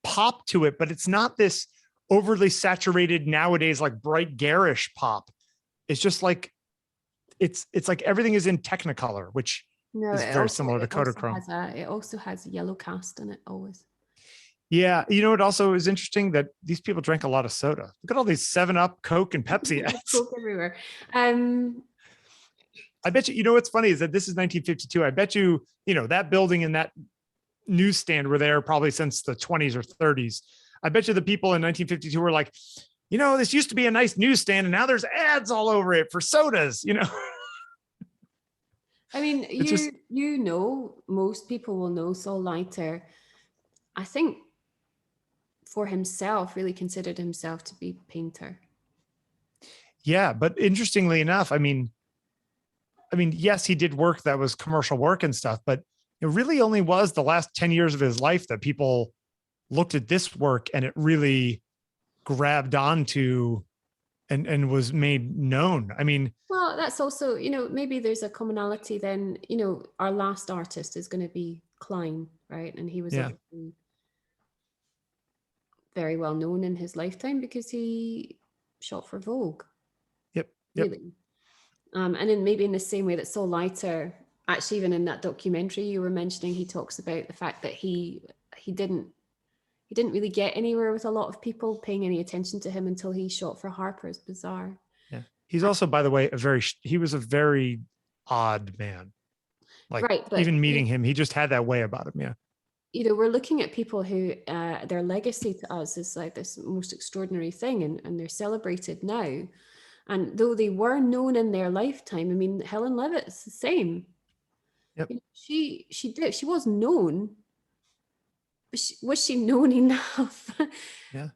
pop to it, but it's not this overly saturated nowadays, like bright garish pop. It's just like, it's like everything is in Technicolor, which is very similar to Kodachrome. It also has yellow cast in it always. Yeah. You know, it also is interesting that these people drank a lot of soda. Look at all these 7-Up, Coke, and Pepsi ads. Coke everywhere. I bet you, you know, what's funny is that this is 1952. I bet you, you know, that building and that newsstand were there probably since the 20s or 30s. I bet you the people in 1952 were like, you know, this used to be a nice newsstand and now there's ads all over it for sodas, you know? I mean, you know, most people will know Saul Leiter, I think, for himself, really considered himself to be a painter. Yeah, but interestingly enough, I mean, yes, he did work that was commercial work and stuff, but it really only was the last 10 years of his life that people looked at this work and it really grabbed onto and was made known. I mean, well, that's also, you know, maybe there's a commonality then, you know, our last artist is going to be Klein, right? And he was very well known in his lifetime because he shot for Vogue. Yep. Really. And then maybe in the same way that Saul Leiter, actually, even in that documentary you were mentioning, he talks about the fact that he didn't really get anywhere with a lot of people paying any attention to him until he shot for Harper's Bazaar. Yeah. He's also, by the way, he was a very odd man. Like Right, but even meeting him, he just had that way about him. Yeah. we're looking at people who their legacy to us is like this most extraordinary thing, and they're celebrated now. And though they were known in their lifetime, I mean, Helen Levitt's the same. Yep. She was known, but was she known enough? Yeah.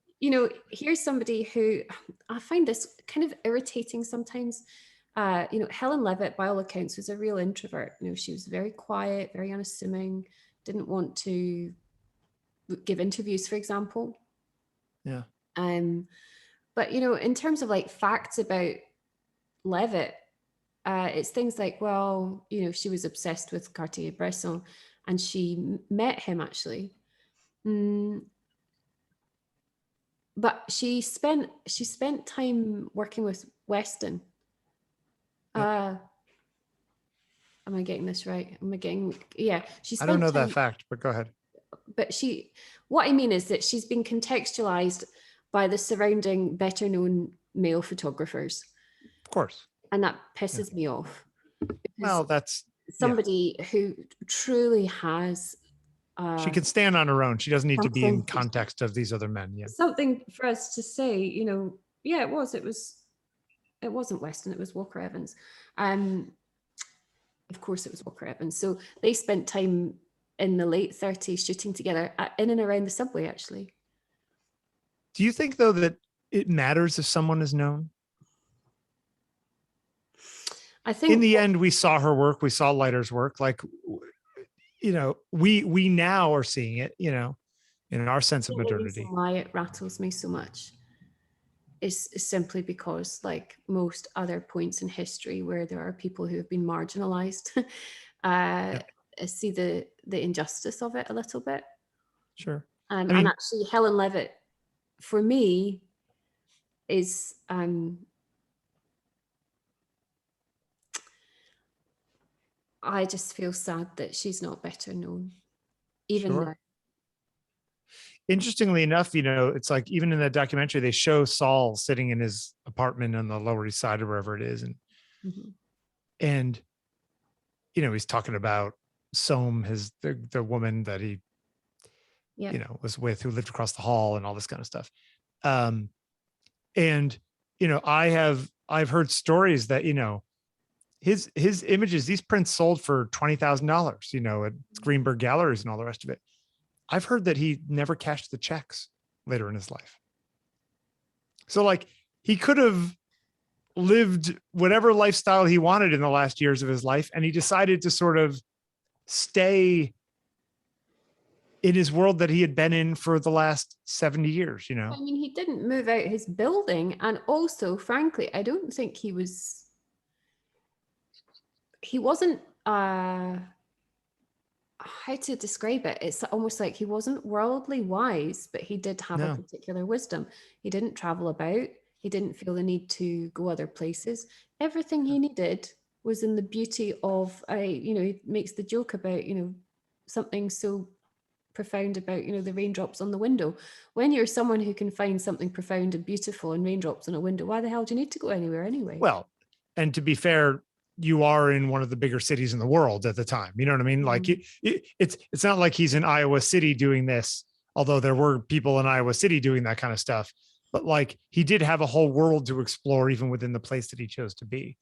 Here's somebody who I find this kind of irritating sometimes. Helen Levitt, by all accounts, was a real introvert. She was very quiet, very unassuming, didn't want to give interviews, for example. Yeah. But in terms of like facts about Levitt, it's things like, well, she was obsessed with Cartier-Bresson, and she met him actually. But she spent time working with Weston. Yep. Am I getting this right? Yeah. I don't know that fact, but go ahead. But what I mean is that she's been contextualized by the surrounding better known male photographers. Of course. And that pisses me off. Well, that's somebody who truly has. She can stand on her own. She doesn't need to be in context of these other men. Yeah. Something for us to say, yeah, it wasn't Weston, it was Walker Evans. Of course it was Walker Evans. So they spent time in the late 30s shooting together in and around the subway, actually. Do you think, though, that it matters if someone is known? I think in the end, we saw her work. We saw Leiter's work. Like, we now are seeing it, in our sense of modernity. The reason why it rattles me so much is simply because, like most other points in history where there are people who have been marginalized, see the injustice of it a little bit. Sure. And actually, Helen Levitt, for me, is I just feel sad that she's not better known, even now. Interestingly enough, it's like even in the documentary, they show Saul sitting in his apartment on the Lower East Side or wherever it is. And he's talking about Somme, the woman that he, was with, who lived across the hall and all this kind of stuff. I've heard stories that, his images, these prints sold for $20,000, at Greenberg Galleries and all the rest of it. I've heard that he never cashed the checks later in his life. So like he could have lived whatever lifestyle he wanted in the last years of his life. And he decided to sort of stay in his world that he had been in for the last 70 years, I mean, he didn't move out his building. And also, frankly, I don't think he wasn't, how to describe it? It's almost like he wasn't worldly wise, but he did have a particular wisdom. He didn't travel about. He didn't feel the need to go other places. Everything he needed was in the beauty of, he makes the joke about, something so profound about, the raindrops on the window. When you're someone who can find something profound and beautiful and raindrops on a window, why the hell do you need to go anywhere anyway? Well, and to be fair, you are in one of the bigger cities in the world at the time. You know what I mean? Like it's not like he's in Iowa City doing this, although there were people in Iowa City doing that kind of stuff. But like he did have a whole world to explore even within the place that he chose to be.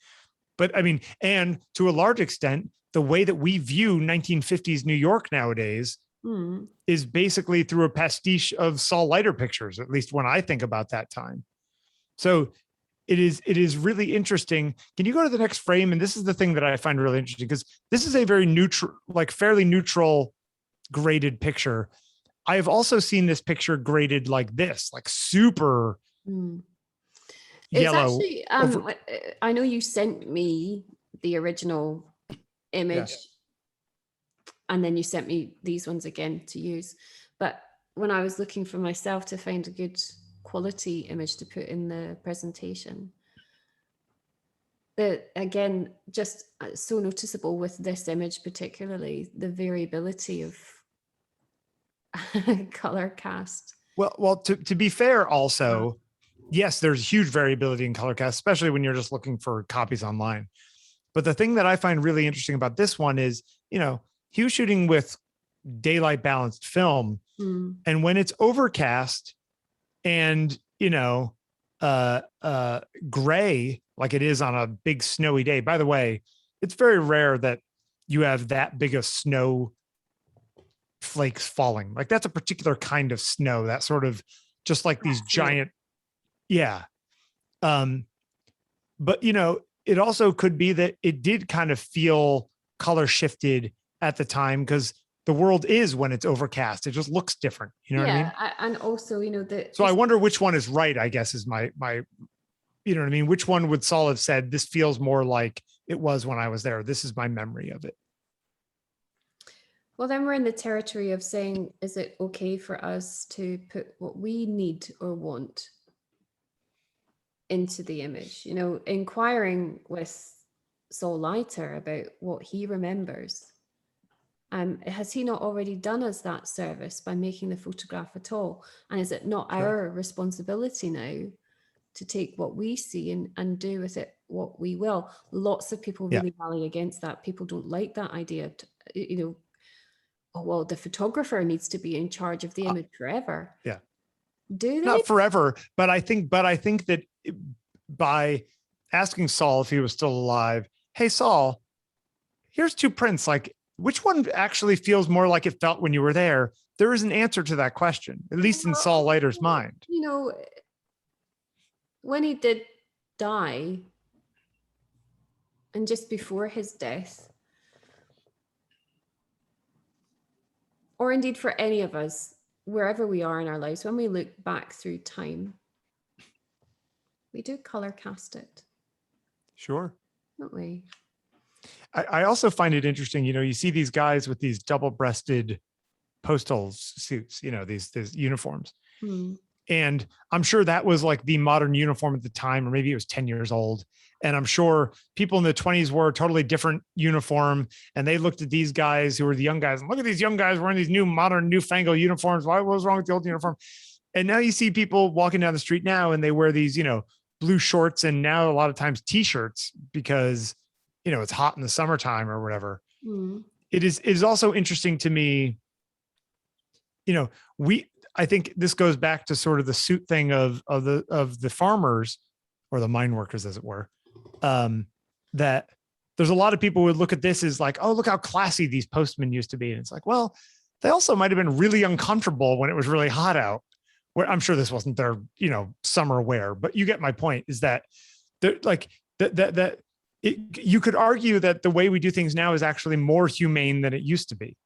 But I mean, and to a large extent, the way that we view 1950s New York nowadays is basically through a pastiche of Saul Leiter pictures, at least when I think about that time. So it is really interesting. Can you go to the next frame? And this is the thing that I find really interesting, because this is a very neutral, like fairly neutral graded picture. I have also seen this picture graded like this, like super yellow. It's actually, I know you sent me the original image, and then you sent me these ones again to use. But when I was looking for myself to find a good quality image to put in the presentation, that again, just so noticeable with this image, particularly the variability of color cast. Well, to be fair, also, yes, there's huge variability in color cast, especially when you're just looking for copies online. But the thing that I find really interesting about this one is, he was shooting with daylight balanced film. And when it's overcast and, gray, like it is on a big snowy day, by the way, it's very rare that you have that big of snow flakes falling. Like that's a particular kind of snow, that sort of just like these giant. Yeah. But it also could be that it did kind of feel color shifted at the time because the world is when it's overcast. It just looks different. You know what I mean? And also, so I wonder which one is right, I guess, is my, you know what I mean? Which one would Saul have said, this feels more like it was when I was there. This is my memory of it. Well, then we're in the territory of saying, is it okay for us to put what we need or want into the image? Inquiring with Saul Leiter about what he remembers. Has he not already done us that service by making the photograph at all? And is it not our responsibility now to take what we see and do with it what we will? Lots of people really rally against that. People don't like that idea. Oh, well, the photographer needs to be in charge of the image forever. Yeah. Do they? Not forever, but I think that by asking Saul if he was still alive, hey, Saul, here's two prints. Like, which one actually feels more like it felt when you were there? There is an answer to that question, at least in Saul Leiter's mind. When he did die, and just before his death, or indeed for any of us, wherever we are in our lives, when we look back through time, we do color cast it. Sure. Don't we? I also find it interesting, you see these guys with these double-breasted postal suits, these uniforms. And I'm sure that was like the modern uniform at the time, or maybe it was 10 years old. And I'm sure people in the 20s wore a totally different uniform. And they looked at these guys who were the young guys and look at these young guys wearing these new modern newfangled uniforms. What was wrong with the old uniform? And now you see people walking down the street now and they wear these, blue shorts and now a lot of times t-shirts because it's hot in the summertime or whatever. It is also interesting to me, I think this goes back to sort of the suit thing of the farmers or the mine workers, as it were, that there's a lot of people who would look at this as like, oh, look how classy these postmen used to be. And it's like, well, they also might've been really uncomfortable when it was really hot out. Where I'm sure this wasn't their, summer wear, but you get my point, is that like that you could argue that the way we do things now is actually more humane than it used to be.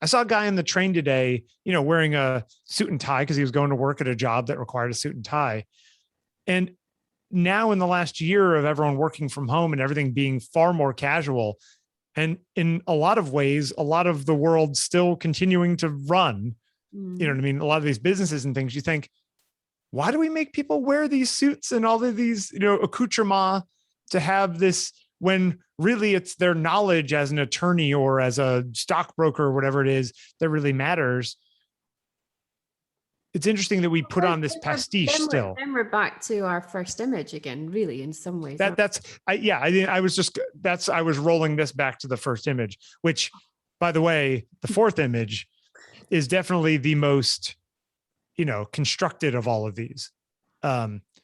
I saw a guy on the train today, wearing a suit and tie because he was going to work at a job that required a suit and tie. And now in the last year of everyone working from home and everything being far more casual, and in a lot of ways, a lot of the world still continuing to run, you know what I mean? A lot of these businesses and things, you think, why do we make people wear these suits and all of these, accoutrements to have this, when really it's their knowledge as an attorney or as a stockbroker or whatever it is that really matters. It's interesting that we put on this pastiche still. Then we're back to our first image again, really, in some ways. I was rolling this back to the first image, which, by the way, the fourth image is definitely the most, constructed of all of these.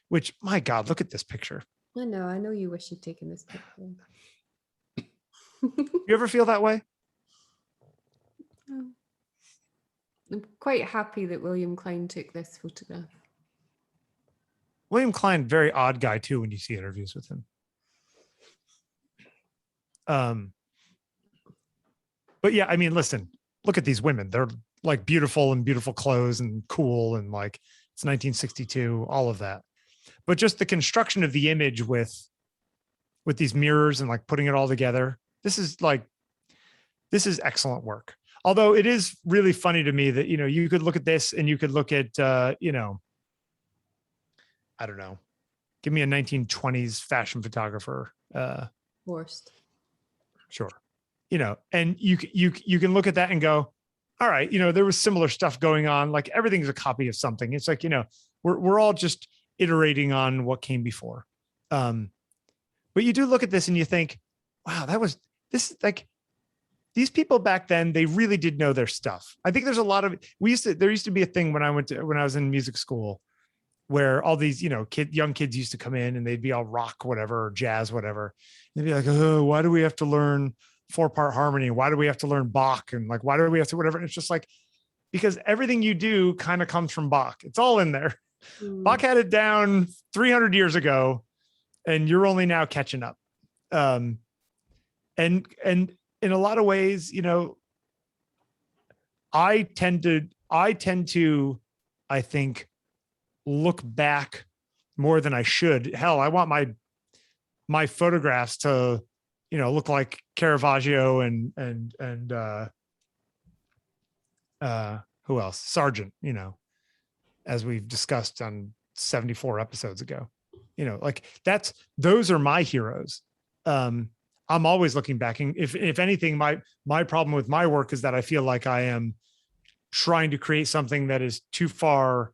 Which, my God, look at this picture. I know you wish you'd taken this picture. You ever feel that way? I'm quite happy that William Klein took this photograph. William Klein, very odd guy too, when you see interviews with him. But yeah, I mean, listen, look at these women. They're like beautiful and beautiful clothes and cool. And like, it's 1962, all of that. But just the construction of the image with these mirrors and like putting it all together. This is excellent work. Although it is really funny to me that, you could look at this and you could look at, I don't know, give me a 1920s fashion photographer. Worst. Sure. And you can look at that and go, all right, there was similar stuff going on. Like everything's a copy of something. It's like, we're all just iterating on what came before. But you do look at this and you think, wow, this is like, these people back then, they really did know their stuff. I think there's a lot of, there used to be a thing when I was in music school where all these, young kids used to come in and they'd be all rock, whatever, or jazz, whatever. And they'd be like, oh, why do we have to learn 4-part harmony? Why do we have to learn Bach? And like, why do we have to, whatever? And it's just like, because everything you do kind of comes from Bach. It's all in there. Bach had it down 300 years ago and you're only now catching up. And in a lot of ways, I tend to, I think, look back more than I should. Hell, I want my photographs to, look like Caravaggio and who else? Sargent, as we've discussed on 74 episodes ago. Like those are my heroes. I'm always looking back, and if anything, my problem with my work is that I feel like I am trying to create something that is too far.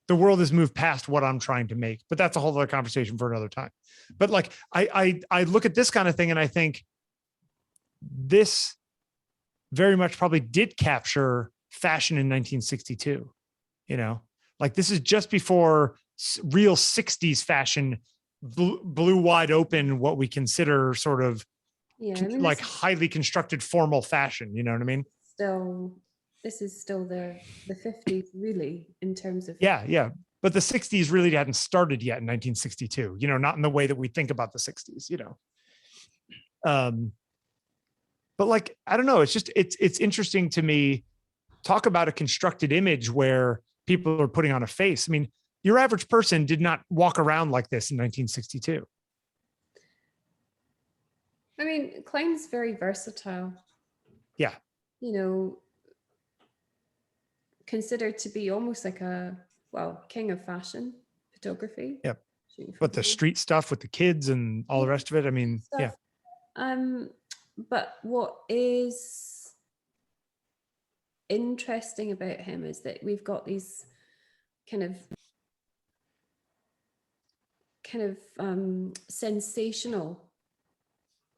The world has moved past what I'm trying to make, but that's a whole other conversation for another time. But like, I look at this kind of thing and I think this very much probably did capture fashion in 1962. Like this is just before real 60s fashion blew wide open what we consider sort of like highly constructed formal fashion. You know what I mean? This is still the 50s, really, in terms of. Yeah. But the 60s really hadn't started yet in 1962, not in the way that we think about the 60s, But like, I don't know, it's interesting to me. Talk about a constructed image where people are putting on a face. I mean, your average person did not walk around like this in 1962. I mean, Klein's very versatile. Yeah. Considered to be almost like king of fashion photography. Yep. But the street stuff with the kids and all the rest of it, I mean, stuff. Yeah. But what is interesting about him is that we've got these kind of sensational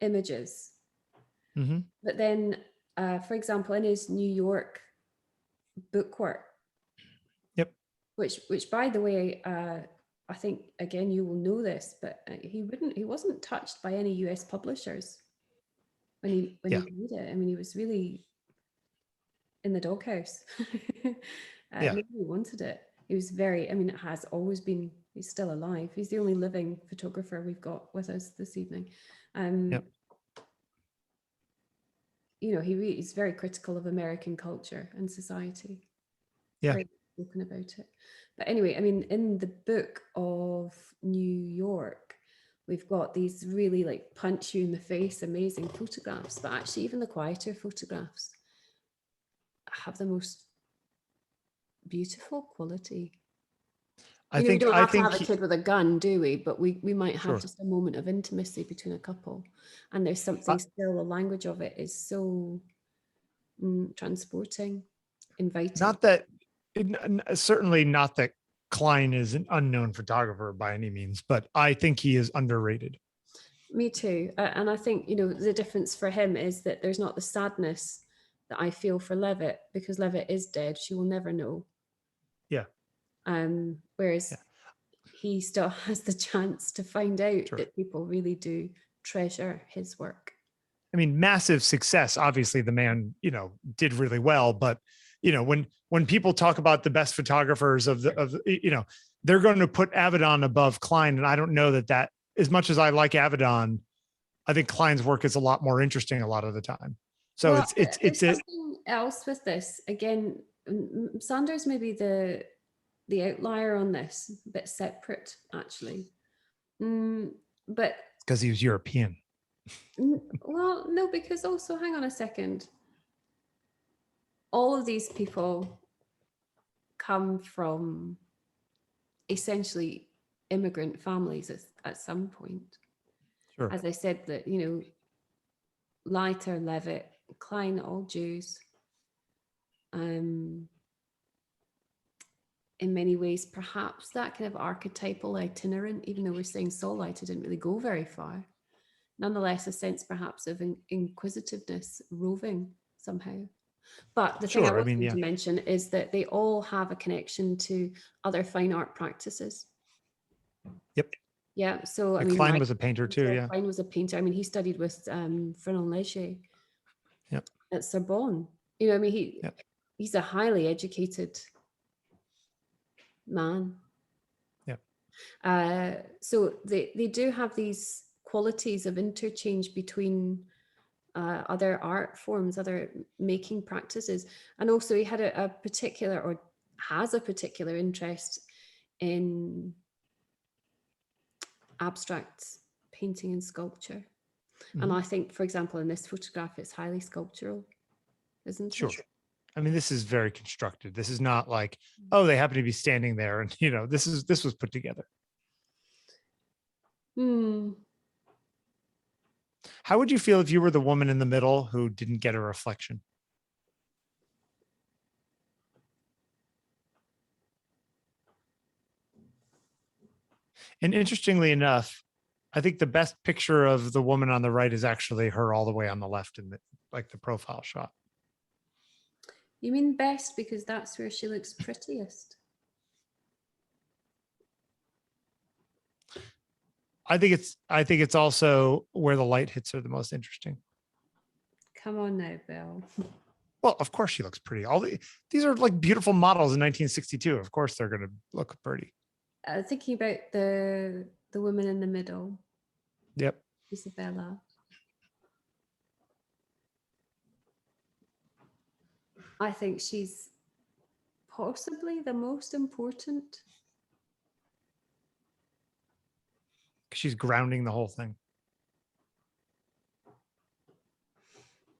images. Mm-hmm. But then, for example, in his New York bookwork, yep, which by the way, I think again you will know this, but he wasn't touched by any US publishers when he made it. I mean, he was really in the doghouse. Nobody wanted it. He was it has always been. He's still alive. He's the only living photographer we've got with us this evening. He's very critical of American culture and society. Yeah. Very spoken about it. But anyway, I mean, in the book of New York, we've got these really like punch you in the face, amazing photographs, but actually even the quieter photographs have the most beautiful quality. We don't have to have a kid with a gun, do we? But we might have just a moment of intimacy between a couple. And there's something still, the language of it is so transporting, inviting. Not that, certainly not that Klein is an unknown photographer by any means, but I think he is underrated. Me too. And I think, the difference for him is that there's not the sadness that I feel for Levitt, because Levitt is dead. She will never know. Yeah. Whereas he still has the chance to find out that people really do treasure his work. I mean, massive success. Obviously, the man, did really well. But when people talk about the best photographers of they're going to put Avedon above Klein, and I don't know that as much as I like Avedon, I think Klein's work is a lot more interesting a lot of the time. So it's something else with this. Again, Sanders may be the outlier on this, a bit separate actually. But because he was European. Well, no, because also, hang on a second. All of these people come from essentially immigrant families at some point. Sure. As I said, that, Leiter, Levitt, Klein, all Jews. In many ways, perhaps that kind of archetypal itinerant, even though we're saying Saul Leiter didn't really go very far, nonetheless a sense perhaps of inquisitiveness, roving somehow. But the thing I Sure. I was mean, going yeah. to mention is that they all have a connection to other fine art practices. Yep. Yeah. So, I Yeah, mean, Klein was a painter too. Michael Yeah. Klein was a painter. I mean, he studied with Fernand Léger Yep. at Sorbonne. You know, I mean, Yep. he's a highly educated man. Yep. So they do have these qualities of interchange between other art forms, other making practices. And also he had a particular, or has a particular interest in abstract painting and sculpture. And I think, for example, in this photograph, it's highly sculptural, isn't Sure. it? I mean, this is very constructed. This is not like, oh, they happen to be standing there and, you know, this was put together. How would you feel if you were the woman in the middle who didn't get a reflection? And interestingly enough, I think the best picture of the woman on the right is actually her all the way on the left in the, like the profile shot. You mean best because that's where she looks prettiest? I think it's also where the light hits her the most interesting. Come on now, Bill. Well, of course she looks pretty. These are like beautiful models in 1962. Of course they're going to look pretty. Thinking about the woman in the middle. Yep. Isabella. I think she's possibly the most important. She's grounding the whole thing.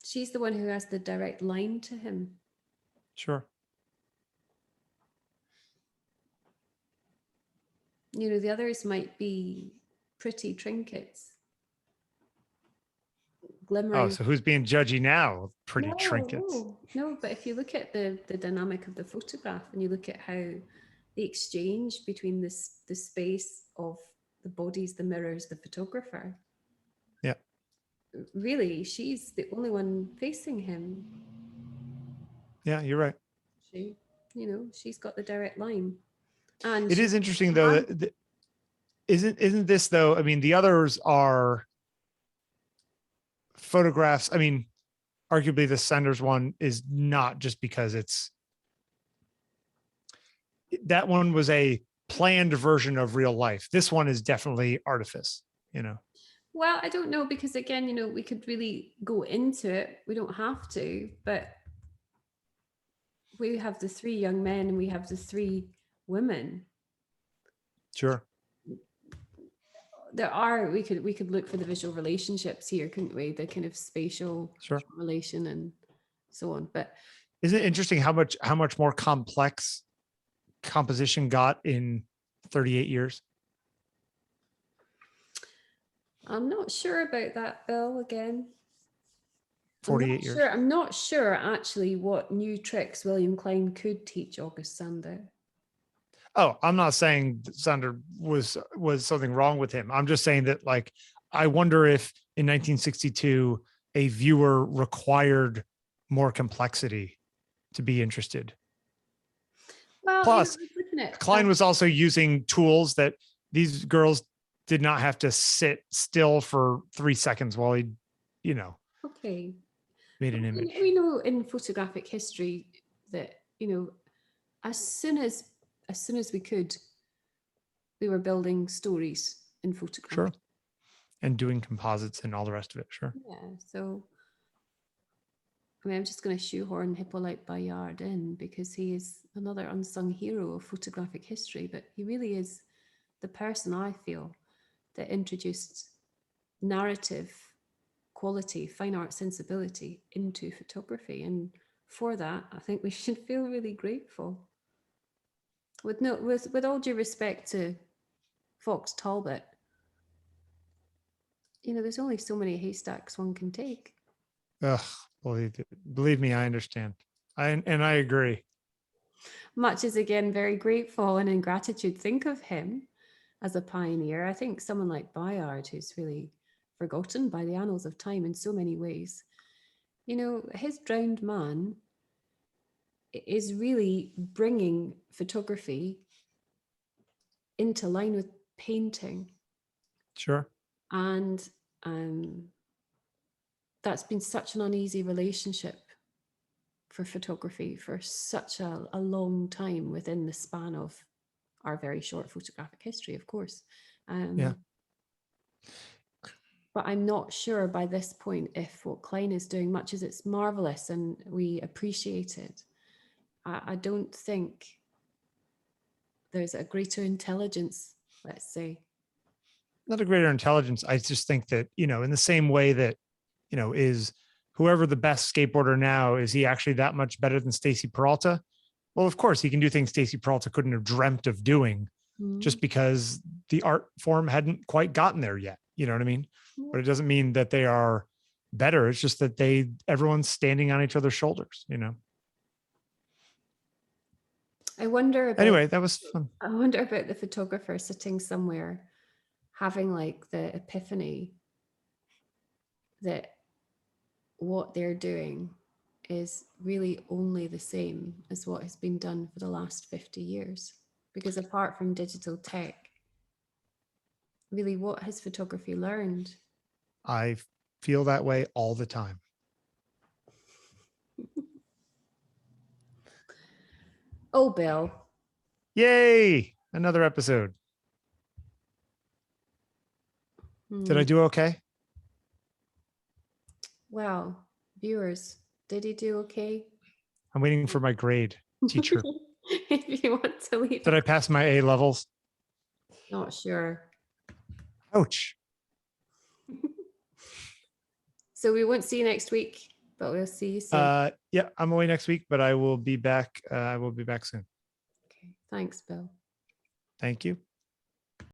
She's the one who has the direct line to him. Sure. You know, the others might be pretty trinkets. Glimmering. Oh, so who's being judgy now? Pretty trinkets. No, but if you look at the dynamic of the photograph and you look at how the exchange between the space of the bodies, the mirrors, the photographer. Yeah. Really, she's the only one facing him. Yeah, you're right. She's got the direct line. And it is interesting though that isn't this though? I mean, the others are photographs. I mean, arguably the Sanders one is not just because that one was a planned version of real life. This one is definitely artifice, you know. Well, I don't know, because again, we could really go into it. We don't have to, but we have the three young men and we have the three women. Sure. We could look for the visual relationships here, couldn't we? The kind of spatial relation and so on. But isn't it interesting how much more complex composition got in 38 years? I'm not sure about that, Bill, again. 48 years. I'm not sure actually what new tricks William Klein could teach August Sander. Oh, I'm not saying that Sander was something wrong with him. I'm just saying that, like, I wonder if in 1962 a viewer required more complexity to be interested. Well, plus, Klein was also using tools that these girls did not have to sit still for 3 seconds while he, okay, made an image. We know in photographic history that, as soon as we could, we were building stories in photograph. Sure. And doing composites and all the rest of it. Sure. Yeah. So, I mean, I'm just going to shoehorn Hippolyte Bayard in because he is another unsung hero of photographic history, but he really is the person, I feel, that introduced narrative quality, fine art sensibility into photography. And for that, I think we should feel really grateful. With all due respect to Fox Talbot, there's only so many haystacks one can take. Ugh, believe me, I understand. I agree. Much as, again, very grateful and in gratitude think of him as a pioneer, I think someone like Bayard, who's really forgotten by the annals of time in so many ways. You know, his Drowned Man is really bringing photography into line with painting. Sure. And that's been such an uneasy relationship for photography for such a long time within the span of our very short photographic history, of course. Yeah. But I'm not sure by this point if what Klein is doing, much as it's marvelous and we appreciate it, I don't think there's a greater intelligence, let's say. Not a greater intelligence. I just think that, you know, in the same way that, you know, is whoever the best skateboarder now, is he actually that much better than Stacy Peralta? Well, of course, he can do things Stacy Peralta couldn't have dreamt of doing, just because the art form hadn't quite gotten there yet. You know what I mean? But it doesn't mean that they are better. It's just that everyone's standing on each other's shoulders, you know? I wonder about, anyway, that was fun. I wonder about the photographer sitting somewhere having like the epiphany that what they're doing is really only the same as what has been done for the last 50 years. Because apart from digital tech, really, what has photography learned? I feel that way all the time. Oh, Bill. Yay! Another episode. Did I do okay? Well, viewers, did he do okay? I'm waiting for my grade, teacher. If you want to leave. Did I pass my A levels? Not sure. Ouch. So we won't see you next week, but we'll see you soon. Yeah, I'm away next week, but I will be back. I will be back soon. Okay. Thanks, Bill. Thank you.